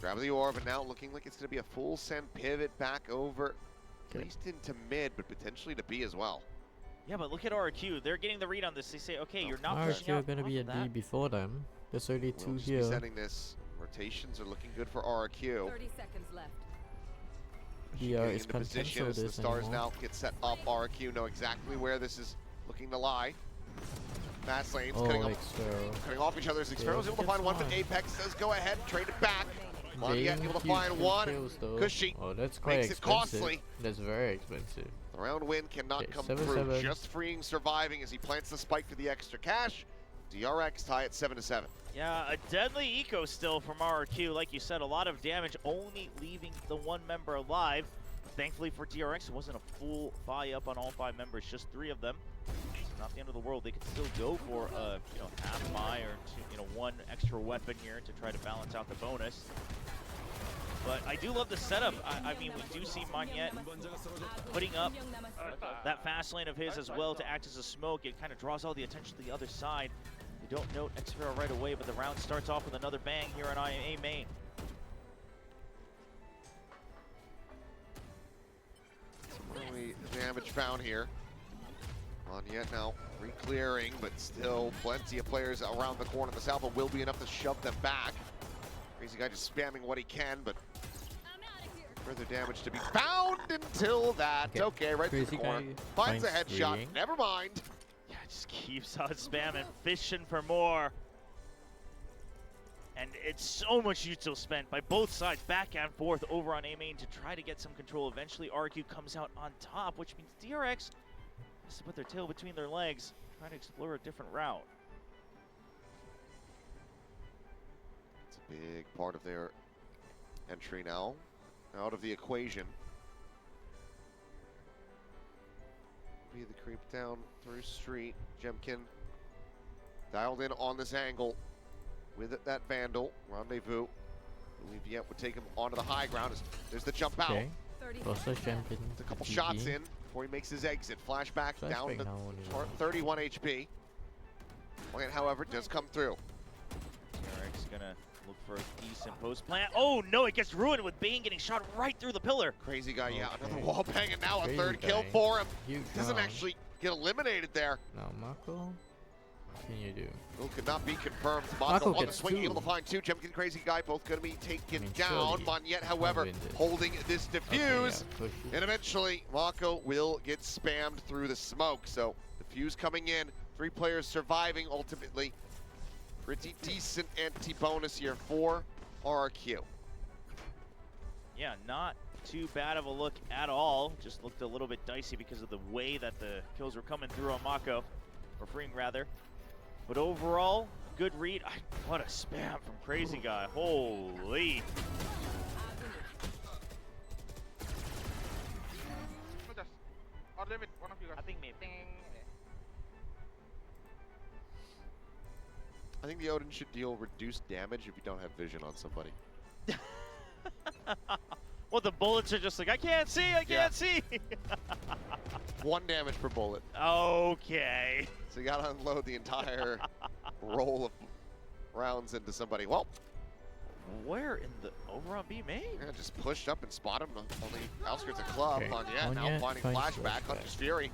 Grab the orb, and now looking like it's going to be a full send pivot back over, at least into mid, but potentially to B as well. Yeah, but look at RRQ. They're getting the read on this. They say, okay, you're not pushing RRQ are out. gonna be a off of D that. before them. There's already We'll two just be here. setting this. Rotations are looking good for RRQ. 30 seconds left. DR Getting is into position content as the this stars anymore. now get set up. RRQ know exactly where this is looking to lie. Fast lanes Oh, cutting, like cutting off each other's. Experiments able to gets find one, but one. Apex does go ahead, trade it back. so. Yet able to find one. Cushy Oh, that's quite makes it expensive. costly. That's very expensive. The round win cannot Okay, come 7-7. through. Just freeing surviving as he plants the spike for the extra cash. DRX tie at 7-7. Yeah, a deadly eco still from RRQ. Like you said, a lot of damage, only leaving the one member alive. Thankfully for DRX, it wasn't a full buy up on all 5 members, just 3 of them. So not the end of the world. They could still go for a half buy or two, one extra weapon here to try to balance out the bonus. But I do love the setup. I mean, we do see Monyet putting up that fast lane of his as well to act as a smoke. It kind of draws all the attention to the other side. You don't note Xfero right away, but the round starts off with another bang here on IA main. Early damage found here. Monyet now re-clearing, but still plenty of players around the corner. The Salva will be enough to shove them back. Crazy guy just spamming what he can, but further damage to be found until that. Okay, right through the Crazy corner. guy Finds a finds headshot. freeing. Never mind. Yeah, just keeps on spamming, fishing for more. And it's so much util spent by both sides, back and forth over on A main to try to get some control. Eventually, RRQ comes out on top, which means DRX has to put their tail between their legs, trying to explore a different route. It's a big part of their entry now, out of the equation. Be the creep down through street. Jemkin dialed in on this angle with that Vandal. Rendezvous. Believe yet would take him onto the high ground. There's the jump out. Okay. 30 Process champion. A couple GG. shots in before he makes his exit. Flashback down Flashback to now only. 31 HP. Plant, however, does come through. DRX gonna look for a decent post plant. Oh no, it gets ruined with Bane getting shot right through the pillar. Crazy guy, yeah, Okay. another wall bang, and now a Crazy third kill guy. for him. Huge Doesn't round. actually get eliminated there. Now Marco, what can you do? Will could not be confirmed. Marco Mako on the gets swing, two. able to find 2. Jemkin, Crazy guy, both going to be taken I mean, down. surely Monyet, however, win this. holding this Okay, defuse. yeah, push it. And eventually, Mako will get spammed through the smoke. So, defuse coming in. 3 players surviving ultimately. Pretty decent anti-bonus here for RRQ. Yeah, not too bad of a look at all. Just looked a little bit dicey because of the way that the kills were coming through on Mako, or freeing rather. But overall, good read. What a spam from Crazy Guy. Holy. Just or limit, one of you guys. I think me. I think the Odin should deal reduced damage if you don't have vision on somebody. Well, the bullets are just like, I can't see, I can't see. 1 damage per bullet. Okay. So you gotta unload the entire roll of rounds into somebody. Well, Where in the over on B main? yeah, just pushed up and spot him on the outskirts of club. Okay. Monyet now Monyet finding finds flashback. flashback. Hunter's Fury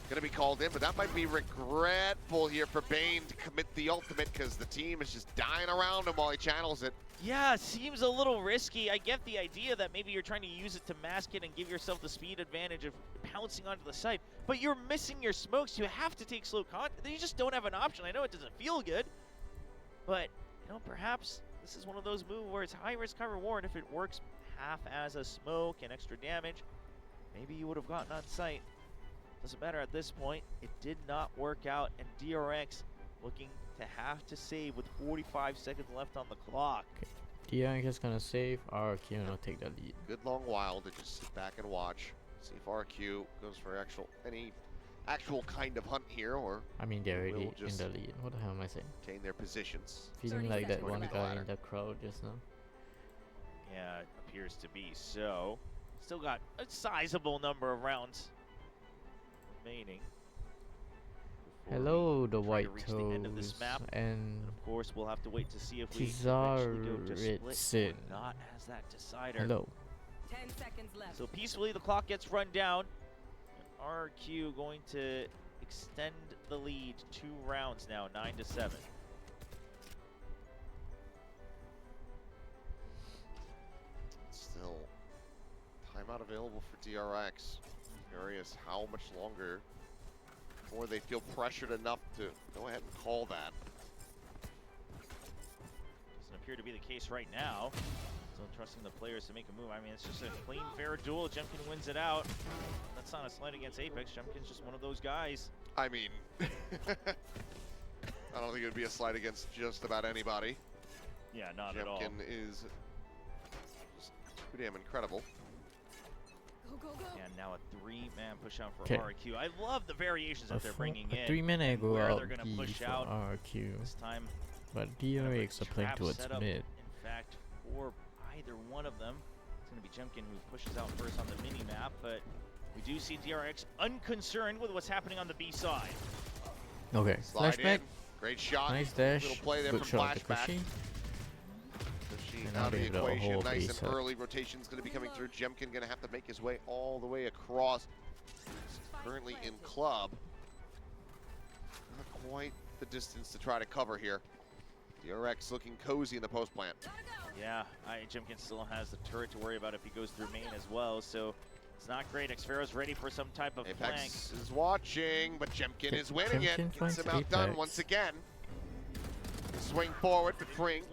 gonna be called in, but that might be regretful here for Bane to commit the ultimate because the team is just dying around him while he channels it. Yeah, seems a little risky. I get the idea that maybe you're trying to use it to mask it and give yourself the speed advantage of pouncing onto the site, but you're missing your smokes. You have to take slow contact. You just don't have an option. I know it doesn't feel good, but perhaps this is one of those moves where it's high risk, high reward. If it works half as a smoke and extra damage, maybe you would have gotten on site. Doesn't matter at this point. It did not work out, and DRX looking to have to save with 45 seconds left on the clock. DRX is gonna save. RRQ will take the lead. Good long while to just sit back and watch. See if RQ goes for any actual kind of hunt here or I mean, they're already We'll in just- the lead. What the hell am I saying? retain their positions. Feeling 30 like that seconds. one Going to be the guy ladder. in the crowd just now. Yeah, it appears to be so. Still got a sizable number of rounds remaining before Hello, the try to white reach the end of this toes map. and Of course, we'll have to wait to see if we eventually go to split Kizaritsin. or not as that decider. Hello. 10 seconds left. So peacefully, the clock gets run down. And RRQ going to extend the lead 2 rounds now, 9-7. Still, timeout available for DRX. Curious how much longer before they feel pressured enough to go ahead and call that. Doesn't appear to be the case right now. Still trusting the players to make a move. I mean, it's just a clean, fair duel. Jemkin wins it out. That's not a slight against Apex. Jemkin's just one of those guys. I mean, I don't think it would be a slight against just about anybody. Yeah, not at all. Jemkin is just too damn incredible. Go, go, go. And now a 3-man push out for 'Kay. RRQ. I love the variations that they're bringing in. 3-minute go where out they're gonna B push for out. RRQ, This time, but kind of a DRX are playing trap towards setup, mid. In fact, for either one of them. It's going to be Jemkin who pushes out first on the mini-map, but we do see DRX unconcerned with what's happening on the B side. Okay, Slide flashback. in. Great shot. Nice dash. Little play there Good from shot to flashback. Kushi. Kushi And now out of they the have a equation. whole Nice base and up. early. Rotation's going to be coming through. Jemkin going to have to make his way all the way across. He's currently in club. Not quite the distance to try to cover here. DRX looking cozy in the post plant. Yeah, Jemkin still has the turret to worry about if he goes through main as well, so it's not great. Xfero's ready for some type of flank. Apex is watching, but Jemkin is winning Jemkin it. Gets finds him outdone Apex. once again. Swing forward for Fring.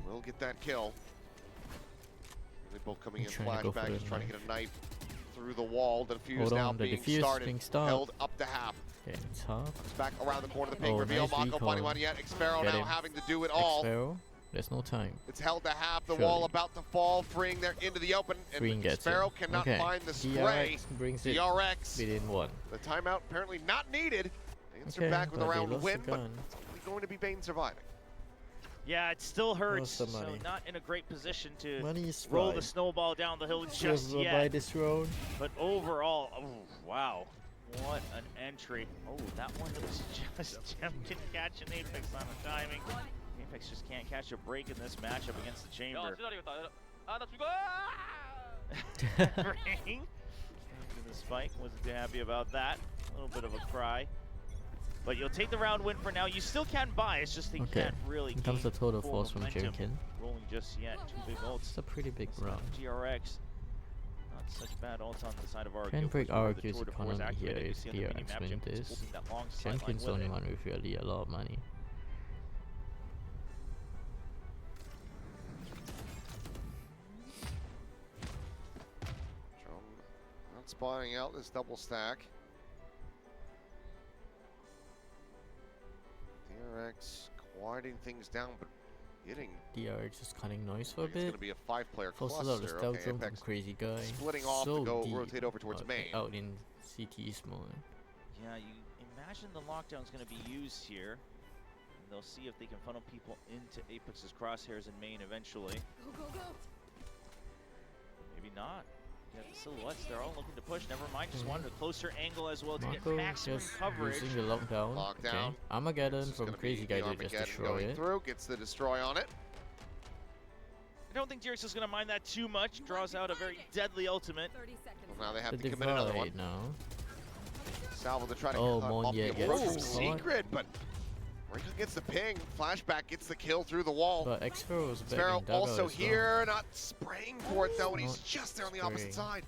Will get that kill. They both coming in He's trying to go for flashback. the He's trying to knife. get a knife through the wall. The defuse Hold now on, the being defuse started. being stopped. Held up to half. Okay, top. It's back around the corner of the ping. Oh, Reveal. nice Mako recall. finding one yet. Xfero Get now him. having to do it all. Xfero, there's no time. It's held to half. The Surely. wall about to fall. Freeing there into the open. And Freeing gets Xfero it. cannot Okay. find the spray. DRX brings it DRX. within 1. The timeout apparently not needed. Answer Okay, back with a but they round lost win, the but gun. it's only going to be Bane surviving. Yeah, it still hurts, Lost the so money. not in a great position to Money is roll fine. the snowball down the hill just Silver by yet. this round. But overall, oh, wow, what an entry. Oh, that one was just Jemkin catching Apex on the timing. Apex just can't catch a break in this matchup against the 야, Chamber. 기다리겠다. 아, 나 죽어! 아! Ring. The spike, wasn't too happy about that. A little bit of a cry. But you'll take the round win for now. You still can buy, it's just they Okay. can't really Here comes gain the total full force from momentum Jemkin. rolling just yet. 2 big ults. It's a pretty big round. DRX. Not such bad ults on the side of RRQ. Can break Of course, RRQ's the tour de force economy here activated. You if see on the DRX mini-map, win Jemkin's this. holding that long sideline Jemkin's the with only it. one with really a lot of money. Drone not spotting out this double stack. DRX quieting things down, but getting. DRX is cutting noise for a It's going bit. to be a 5-player Forces out the cluster. stealth Okay, drone from Apex Crazy Guy. splitting off so to go deep. rotate over towards Okay, main. out in CT mode. Yeah, you imagine the lockdown's going to be used here. And they'll see if they can funnel people into Apex's crosshairs in main eventually. Go, go, go. Maybe not. You got the silhouettes, they're all looking to push. Never mind, just wanted a closer angle as well to get Marco maximum just coverage. using the lockdown. Lockdown. Okay. Armageddon This is from gonna Crazy be Guy the to just Armageddon destroy going it. through, gets the destroy on it. I don't think DRX is going to mind that too much. Draws out a very deadly ultimate. 30 seconds. Well, now they have The to commit another one. divide now. Salvo to try to Oh, cut off Monye the gets approach from caught. Secret, but Rika gets the ping. Flashback gets the kill through the wall. But Xfero was back Sparrow in dugout also as well. here, not spraying for it though, and he's Not just there on the opposite spraying. side.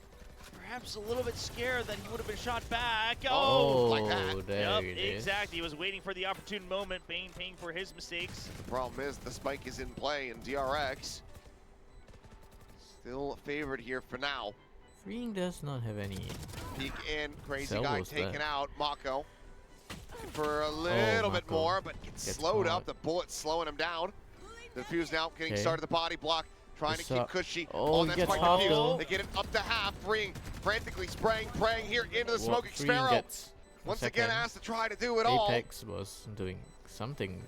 Perhaps a little bit scared that he would have been shot back. Oh, Oh! like that. There Yep, it is. exactly. He was waiting for the opportune moment. Bane paying for his mistakes. The problem is the spike is in play, and DRX still favored here for now. Freeing does not have any. Peek in, Crazy Cell Guy was taken there. out. Mako looking for a little bit Mako more, but gets slowed caught. up. The bullet slowing him down. The defuse now getting Okay. started. The body block, trying What's to keep up? Cushy Oh, on he that gets spike half defuse. though. They get it up to half, freeing, frantically spraying, praying here into the What smoke. Freeing Xfero gets a once again second. asked to try to do it all. Apex was doing something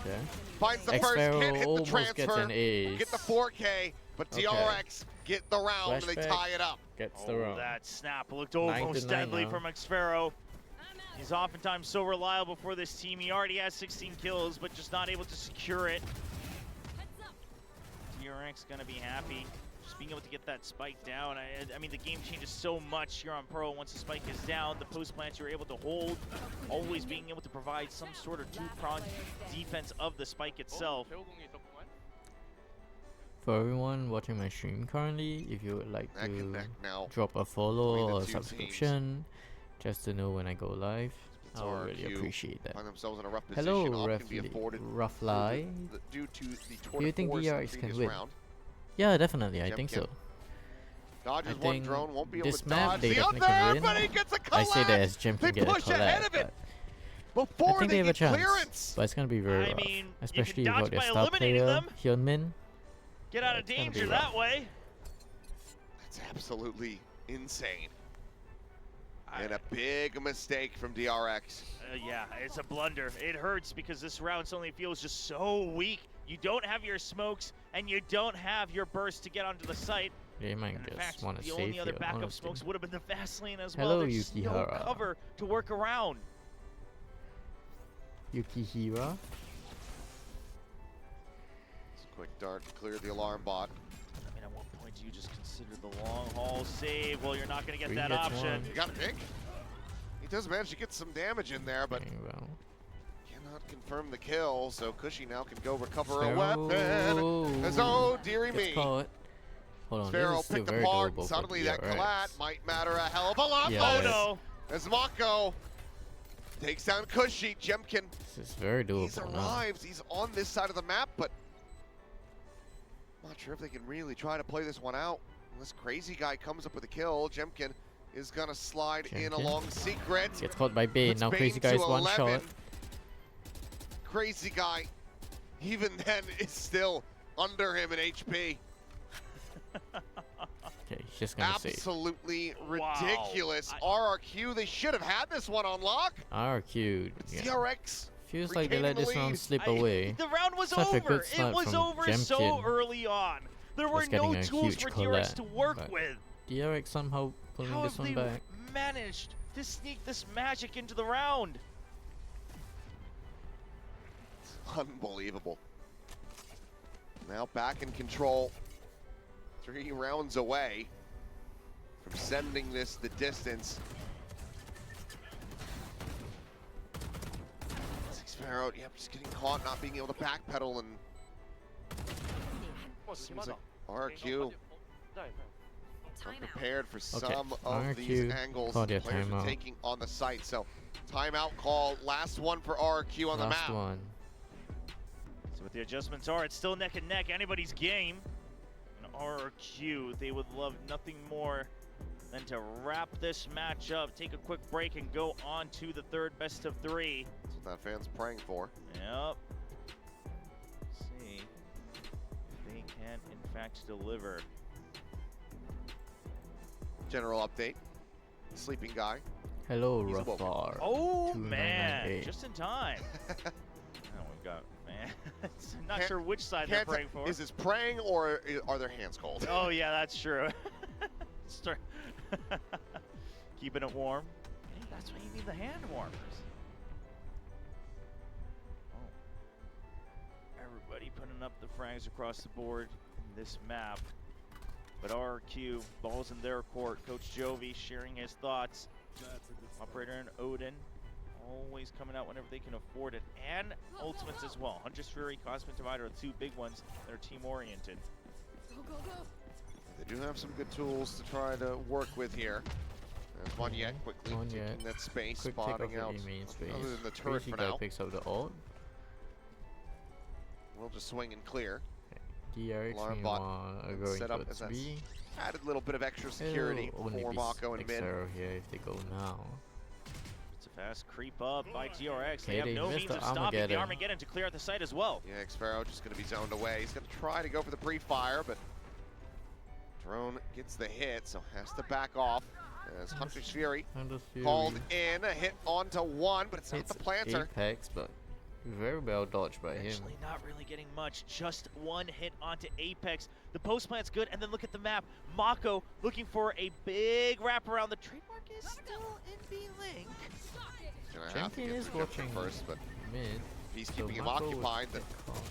there. Finds the first Xfero hit, hit the almost gets transfer, an ace. get the 4K, but Okay. DRX get the round and they Flashback. tie it up. Gets the Oh, round. that snap looked 9 to almost 9 deadly now. from Xfero. He's oftentimes so reliable for this team. He already has 16 kills, but just not able to secure it. DRX gonna be happy. Just being able to get that spike down. I mean, the game changes so much here on Pro. Once the spike is down, the post plants you're able to hold, always being able to provide some sort of two-pronged defense of the spike itself. For everyone watching my stream currently, if you would like Neck and to neck now drop a between follow the or two subscription, just to know when I go live, I would really RRQ appreciate that. find themselves in a rough position. Hello, Op can be afforded Roughly. due to the tour Do you de think force DRX in can previous win? round. Yeah, definitely. I think Jemkin so. Dodges I one think drone, won't be able this to map dodge they the definitely other, can win. but he gets a I collapse. say that as Jim They can get a push ahead of collab, it but before I think they have a get chance. clearance. But it's gonna be very I rough, mean, you especially can without dodge their by star eliminating player them. Hyunmin. Get out of It's gonna be danger rough. that way. That's absolutely insane. And a big mistake from DRX. Yeah, it's a blunder. It hurts because this round suddenly feels just so weak. You don't have your smokes, and you don't have your burst to get onto the site. They might And in just fact, want to the save only other here, backup honestly. smokes would have been the fast lane as Hello, well. There's no Yukihara. cover to work around. Yukihira. It's a quick dart to clear the alarm bot. I mean, at what point do you just consider the long haul save? Well, you're not going to get Three that hits, option. one. You got a pick. He does manage to get some damage in there, but Very well. cannot confirm the kill. So Cushy now can go recover a Sparrow. weapon. As oh, dearie me. Gets caught. Hold on, Sparrow this is still picked very apart. doable for Suddenly that DRX. collat might matter a hell of a lot. Yeah, Oh Yes. no. As Mako takes down Cushy, Jemkin. This is very He's doable now. arrived. He's on this side of the map, but not sure if they can really try to play this one out. This crazy guy comes up with a kill. Jemkin is gonna slide in Jemkin along secret. Gets caught by Bane. Puts Now Bane Crazy to Guy's one 11. shot. Crazy guy, even then, is still under him in HP. Okay, he's just gonna save. Absolutely Wow. ridiculous. RRQ, they should have had this one on lock. RRQ. It's Yeah. DRX. Feels like they let this retaining the round lead. slip away. The round was Such a over. good It start was from over so Jemkin. early on. There were Just no getting a tools huge for DRX collat, to work but with. DRX somehow pulling How this have one they back. managed to sneak this magic into the round? Unbelievable. Now back in control. 3 rounds away from sending this the distance. Sparrow, yep, just getting caught, not being able to backpedal, and seems like RRQ unprepared for some of these RRQ angles called the their players are timeout. taking on the site. So timeout call, last one for RRQ on the Last map. one. So what the adjustments are, it's still neck and neck, anybody's game. And RRQ, they would love nothing more than to wrap this match up, take a quick break, and go on to the third best of 3. That's what that fan's praying for. Yep. See if they can, in fact, deliver. General update. Sleeping guy. Hello, He's awoken. Rafar. Oh, 2998. man, just in time. Oh, we've got, man, not Can't- sure which side they're Can't praying tell- for. Is this praying or are their hands cold? Oh, yeah, that's true. Start keeping it warm. Hey, that's why you need the hand warmers. Oh. Everybody putting up the frags across the board in this map. But RRQ, balls in their court. Coach Jovi sharing his thoughts. Operator and Odin always coming out whenever they can afford it. And ultimates as well. Huntress Fury, Cosmic Divider are 2 big ones that are team-oriented. Go, go, go. They do have some good tools to try to work with here. There's one yet quickly One taking yet. that space, Quick take off spotting the out main space. other than the turret Crazy for Guy now. picks up the ult. We'll just swing and clear. DRX Alarm bot are and going set up towards as B. Added a little bit of extra security It'll only for be Mako and 6 mid. arrow here if they go now. It's a fast creep up by DRX. They Okay, have they no missed means the of stopping the Armageddon. Armageddon to clear out the site as well. Yeah, Sparrow just going to be zoned away. He's going to try to go for the pre-fire, but drone gets the hit, so has to back off. As Hunter's Fury Hunter's Fury called in, a hit onto one, but it's not hits the planter. Apex, but very well dodged by him. Actually not really getting much, just one hit onto Apex. The post plant's good, and then look at the map. Mako looking for a big wraparound. The trademark is still in B-Link. Gonna have to Champion get is to Jemkin watching first, but mid. he's So keeping him Marco would occupied. That get caught.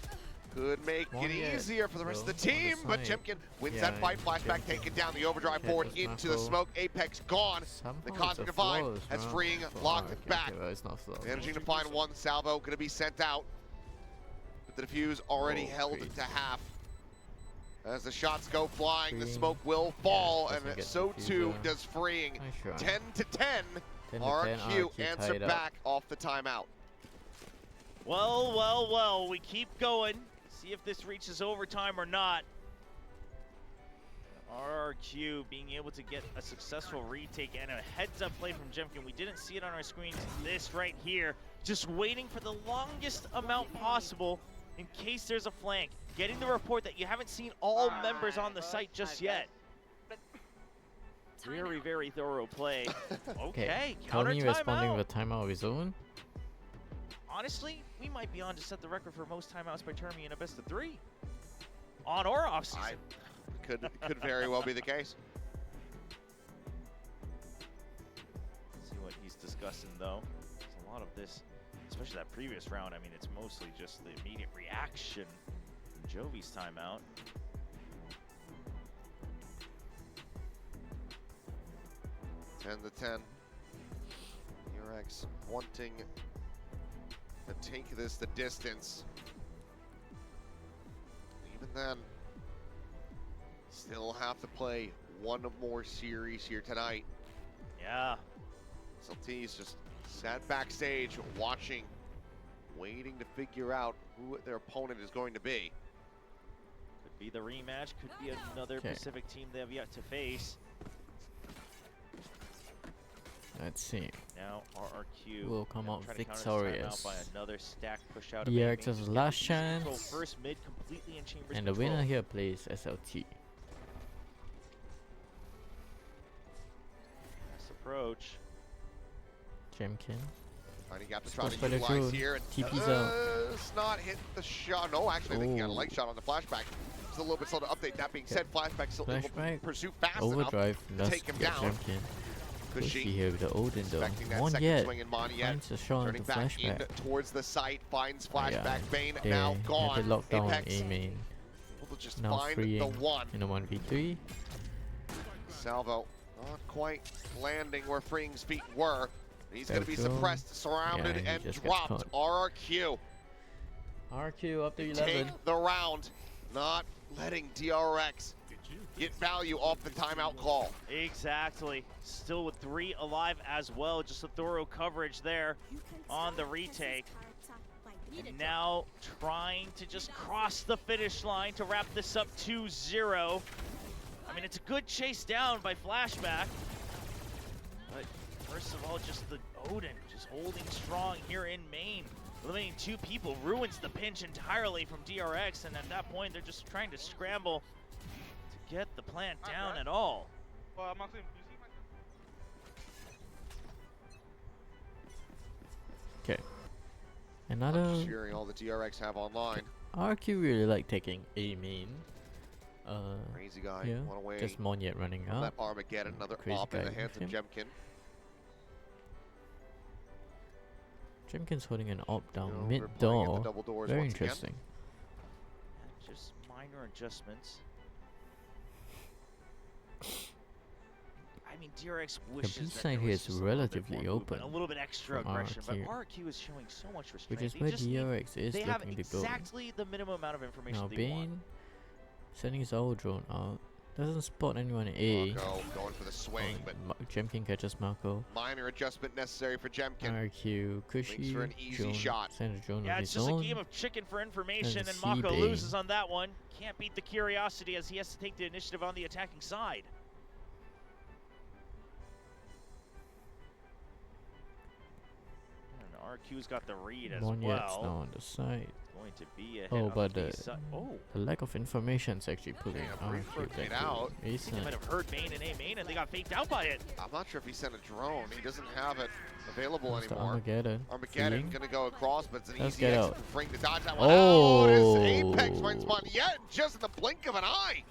could make One it yet, easier for the rest of the though, on the team, but side. Jemkin wins Yeah, that fight. Flashback Jemkin taken down, the overdrive hit forward was into the Marco. smoke. Apex gone. Somehow The it's Cosmic a Divine flawless has round freeing for locked RRQ. back. Okay, well, it's not flawless. Managing to find one. Salvo going to be sent out. But the defuse already Oh, held crazy. to half. As the shots go flying, the Freeing. smoke will fall, doesn't and get so too diffuser. does freeing. Nice try. 10 to 10. 10 to 10, RRQ answer tied up. back off the timeout. Well, well, well, we keep going. See if this reaches overtime or not. RRQ being able to get a successful retake and a heads-up play from Jemkin. We didn't see it on our screens. This right here, just waiting for the longest amount possible in case there's a flank. Getting the report that you haven't seen all members on the site just yet. Very, very thorough play. Okay, counter Tony responding timeout. with a timeout of his own. Honestly, we might be on to set the record for most timeouts by tournament in a best of 3. On or off season. Could very well be the case. See what he's discussing though. There's a lot of this, especially that previous round. I mean, it's mostly just the immediate reaction from Jovi's timeout. Ten to 10. DRX wanting to take this the distance. Even then, still have to play one more series here tonight. Yeah. SLT's just sat backstage watching, waiting to figure out who their opponent is going to be. Could be the rematch, could be another Okay. Pacific team they have yet to face. Let's see. Now RRQ Will come out try to counter this timeout victorious. by another stack push out of DRX's main. last Control chance. first mid completely in Chambers And the control. winner here plays SLT. Nice approach. Jemkin. Trying to get to try to Supposed by the utilize drone. here. And TP's out. It's not hit the shot. No, actually, I think he got a leg Ooh. shot on the flashback. It's a little bit slow to update. That being said, flashback still able to Flashback. pursue fast Overdrive. enough Let's take him get down. Jemkin. Pushy Cushy here with the Odin though. expecting that One second yet. swing in Monty yet. Finds a shot Turning into back in flashback. towards the site, finds flashback. Bane They now had gone. to lock down Apex A main. able to just Now find freeing the one. in a 1v3. Salvo not quite landing where Freeing's feet were. He's going to be There we go. suppressed, surrounded, Yeah, he and just gets dropped. caught. RRQ RQ up to take 11. the round, not letting DRX get value off the timeout call. Exactly. Still with 3 alive as well. Just a thorough coverage there on the retake. And now trying to just cross the finish line to wrap this up 2-0. I mean, it's a good chase down by Flashback. But first of all, just the Odin just holding strong here in main. Eliminating 2 people ruins the pinch entirely from DRX. And at that point, they're just trying to scramble to get the plant down at all. Maxim, you see my... Okay. Another Cheering all the DRX have online. RQ really like taking A main. Crazy guy, Yeah. one away Just Monyet running from that out. Armageddon. Another Crazy op in the guy hands of with him. Jemkin. Jemkin's holding an op down You know, mid we're playing at the door. double doors Very once again. interesting. Just minor adjustments. I mean, DRX wishes B that side there here was is just a little bit relatively more movement, open a little bit extra from aggression, but RRQ. RRQ is showing so much restraint. Which is They where just need- DRX is they have looking to go. exactly the minimum amount of information Now they want. Bane sending his old drone out. Doesn't spot anyone at A. Marco going for the swing, but Jemkin catches Marco. minor adjustment necessary for Jemkin. RQ, Cushy, for an easy drone, shot. sends a drone Yeah, of it's his just own. a game of chicken for information, And and Mako C-Bane. loses on that one. Can't beat the curiosity as he has to take the initiative on the attacking side. And RQ's got the read as Monyet's well. now on the side. Going to be a hit Oh, on but the the, B side. Oh, the lack of information is actually putting Yeah, brief RQ rotate back out. to A I think they might side. have heard Bane and A main, and they got faked out by it. I'm not sure if he sent a drone. He doesn't have it available That's the anymore. Armageddon. Armageddon Freeing. gonna go across, but it's an Let's easy get exit out. for Frink to dodge that one out. As Oh! Apex finds Monyet just in the blink of an eye.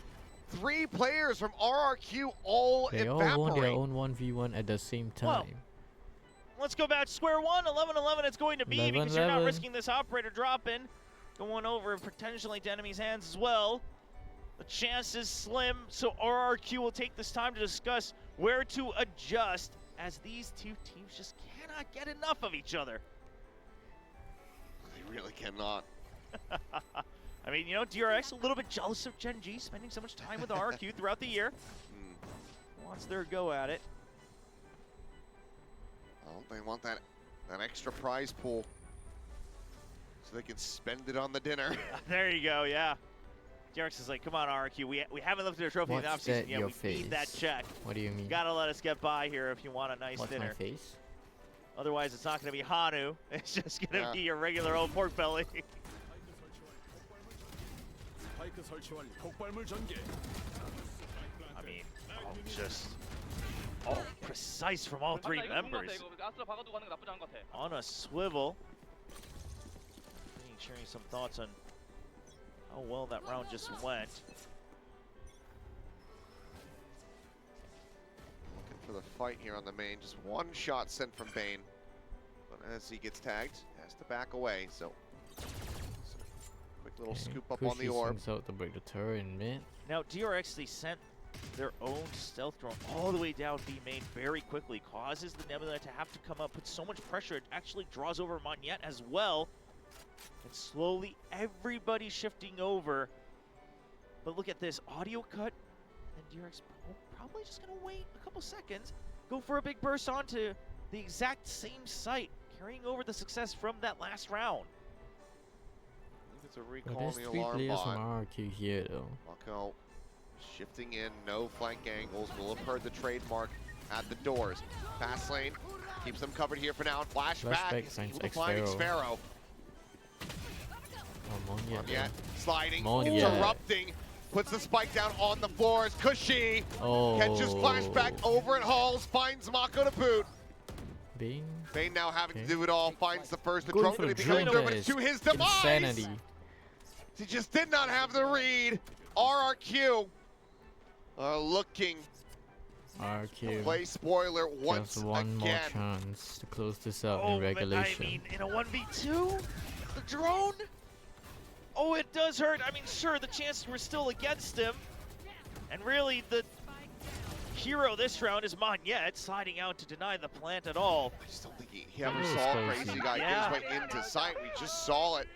3 players from RRQ all They all won their evaporate. own 1v1 at the same Well, time. let's go back to square one. 11-11 it's going to be because you're not 11-11. risking this operator drop-in. Going over potentially to enemy's hands as well. The chance is slim, so RRQ will take this time to discuss where to adjust as these two teams just cannot get enough of each other. They really cannot. I mean, you know, DRX a little bit jealous of Gen G spending so much time with RRQ throughout the year. Wants their go at it. Well, they want that extra prize pool so they can spend it on the dinner. There you go, yeah. DRX is like, come on, RRQ. We haven't lifted a trophy in the What's offseason that yet. your We need that face? check. What do you mean? You gotta let us get by here if you want a nice What's dinner. my face? Otherwise, it's not gonna be Hanu. It's just gonna Yeah. be your regular old pork belly. 스파이크 설치 완료. 폭발물 전개. I mean, just precise from all three 맞다, 이거 좋은 것 같아. members. 이거 아스라 박아두고 가는 게 나쁘지 않은 것 같아. On a swivel. Sharing some thoughts on how well that round just went. Looking for the fight here on the main. Just one shot sent from Bane. But as he gets tagged, has to back away. So, quick little scoop up on the orb. Out to break the turret in mid. Now, DRX, they sent their own stealth drone all the way down B main very quickly. Causes the Nebula to have to come up, put so much pressure, it actually draws over Monette as well. And slowly, everybody shifting over. But look at this, audio cut, and DRX probably just gonna wait a couple seconds, go for a big burst onto the exact same site, carrying over the success from that last round. I think it's a But recall there's on the 3 alarm players from bot. RRQ here though. Mako shifting in, no flank angles. We'll have heard the trademark at the doors. Fast lane keeps them covered here for now. And flashback Flashback is finds able to find Xpharaoh. Xpharaoh. Oh, Monette. Yet sliding, Monette. interrupting, puts the spike down on the floor. As Cushy Oh. catches flashback over at Halls, finds Mako to boot. Bane. Bane now having Okay. to do it all, finds the first. The Going drone for going the to be coming through, but drone it's to his demise. Insanity. He just did not have the read. RRQ are looking to RRQ. play spoiler once Just one more again. chance to close this out Oh, in regulation. but I mean, in a 1v2, the drone? Oh, it does hurt. I mean, sure, the chances were still against him. And really, the hero this round is Monette, sliding out to deny the plant at all. I just don't think he ever That was saw crazy. Crazy Guy Yeah. get his way into sight. We just saw it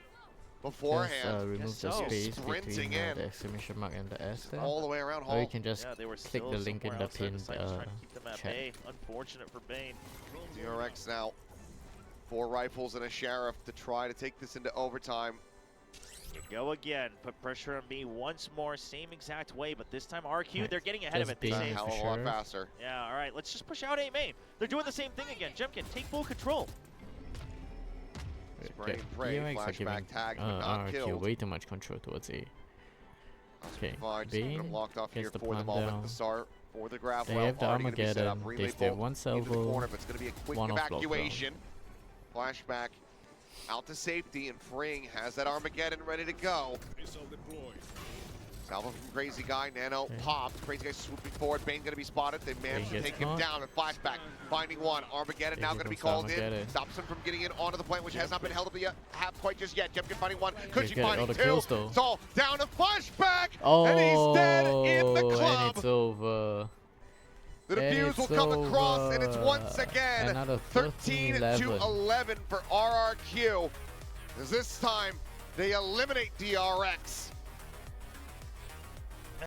beforehand. Remove Guess the so. space Sprinting between in. the exclamation mark and the S there. All the way around Or you Hall. can just Yeah, they were click still the link in somewhere the outside pinned site, just trying to keep them at chat. bay. Unfortunate for Bane. DRX now 4 rifles and a sheriff to try to take this into overtime. You go again. Put pressure on me once more. Same exact way, but this time RQ, Right. they're getting ahead of Just it. They Bane A say, for hell of a lot sure. faster. yeah, all right, let's just push out A main. They're doing the same thing again. Jemkin, take full control. Spray and pray, DRX are flashback giving tag, but not RRQ killed. way too much control towards A. Okay, Fine, just get them Bane locked off here gets the for the plant moment. down. The start for the grab They well, have the already gonna be set up. Armageddon. Relay They stay bolt one into the salvo, corner, but it's going to be a quick one offload evacuation. Flashback out to safety, and Fring has that Armageddon ready to go. Missile deployed. Salvo from Crazy Guy, Nano Okay. popped. Crazy Guy swooping forward. Bane going to be spotted. They managed to gets take him caught. down. And flashback, finding one. Armageddon There now he going to be goes, called in. Armageddon. Stops him from getting in onto the point, which has not been held up yet. Quite just yet. Jemkin finding one. Cushy getting all finding the two. kills, though. It's all down to flashback. Oh, and he's dead in the and club. it's over. The defuse will come across, and it's once again Another 13 to 11 for RRQ. As this time, they eliminate DRX.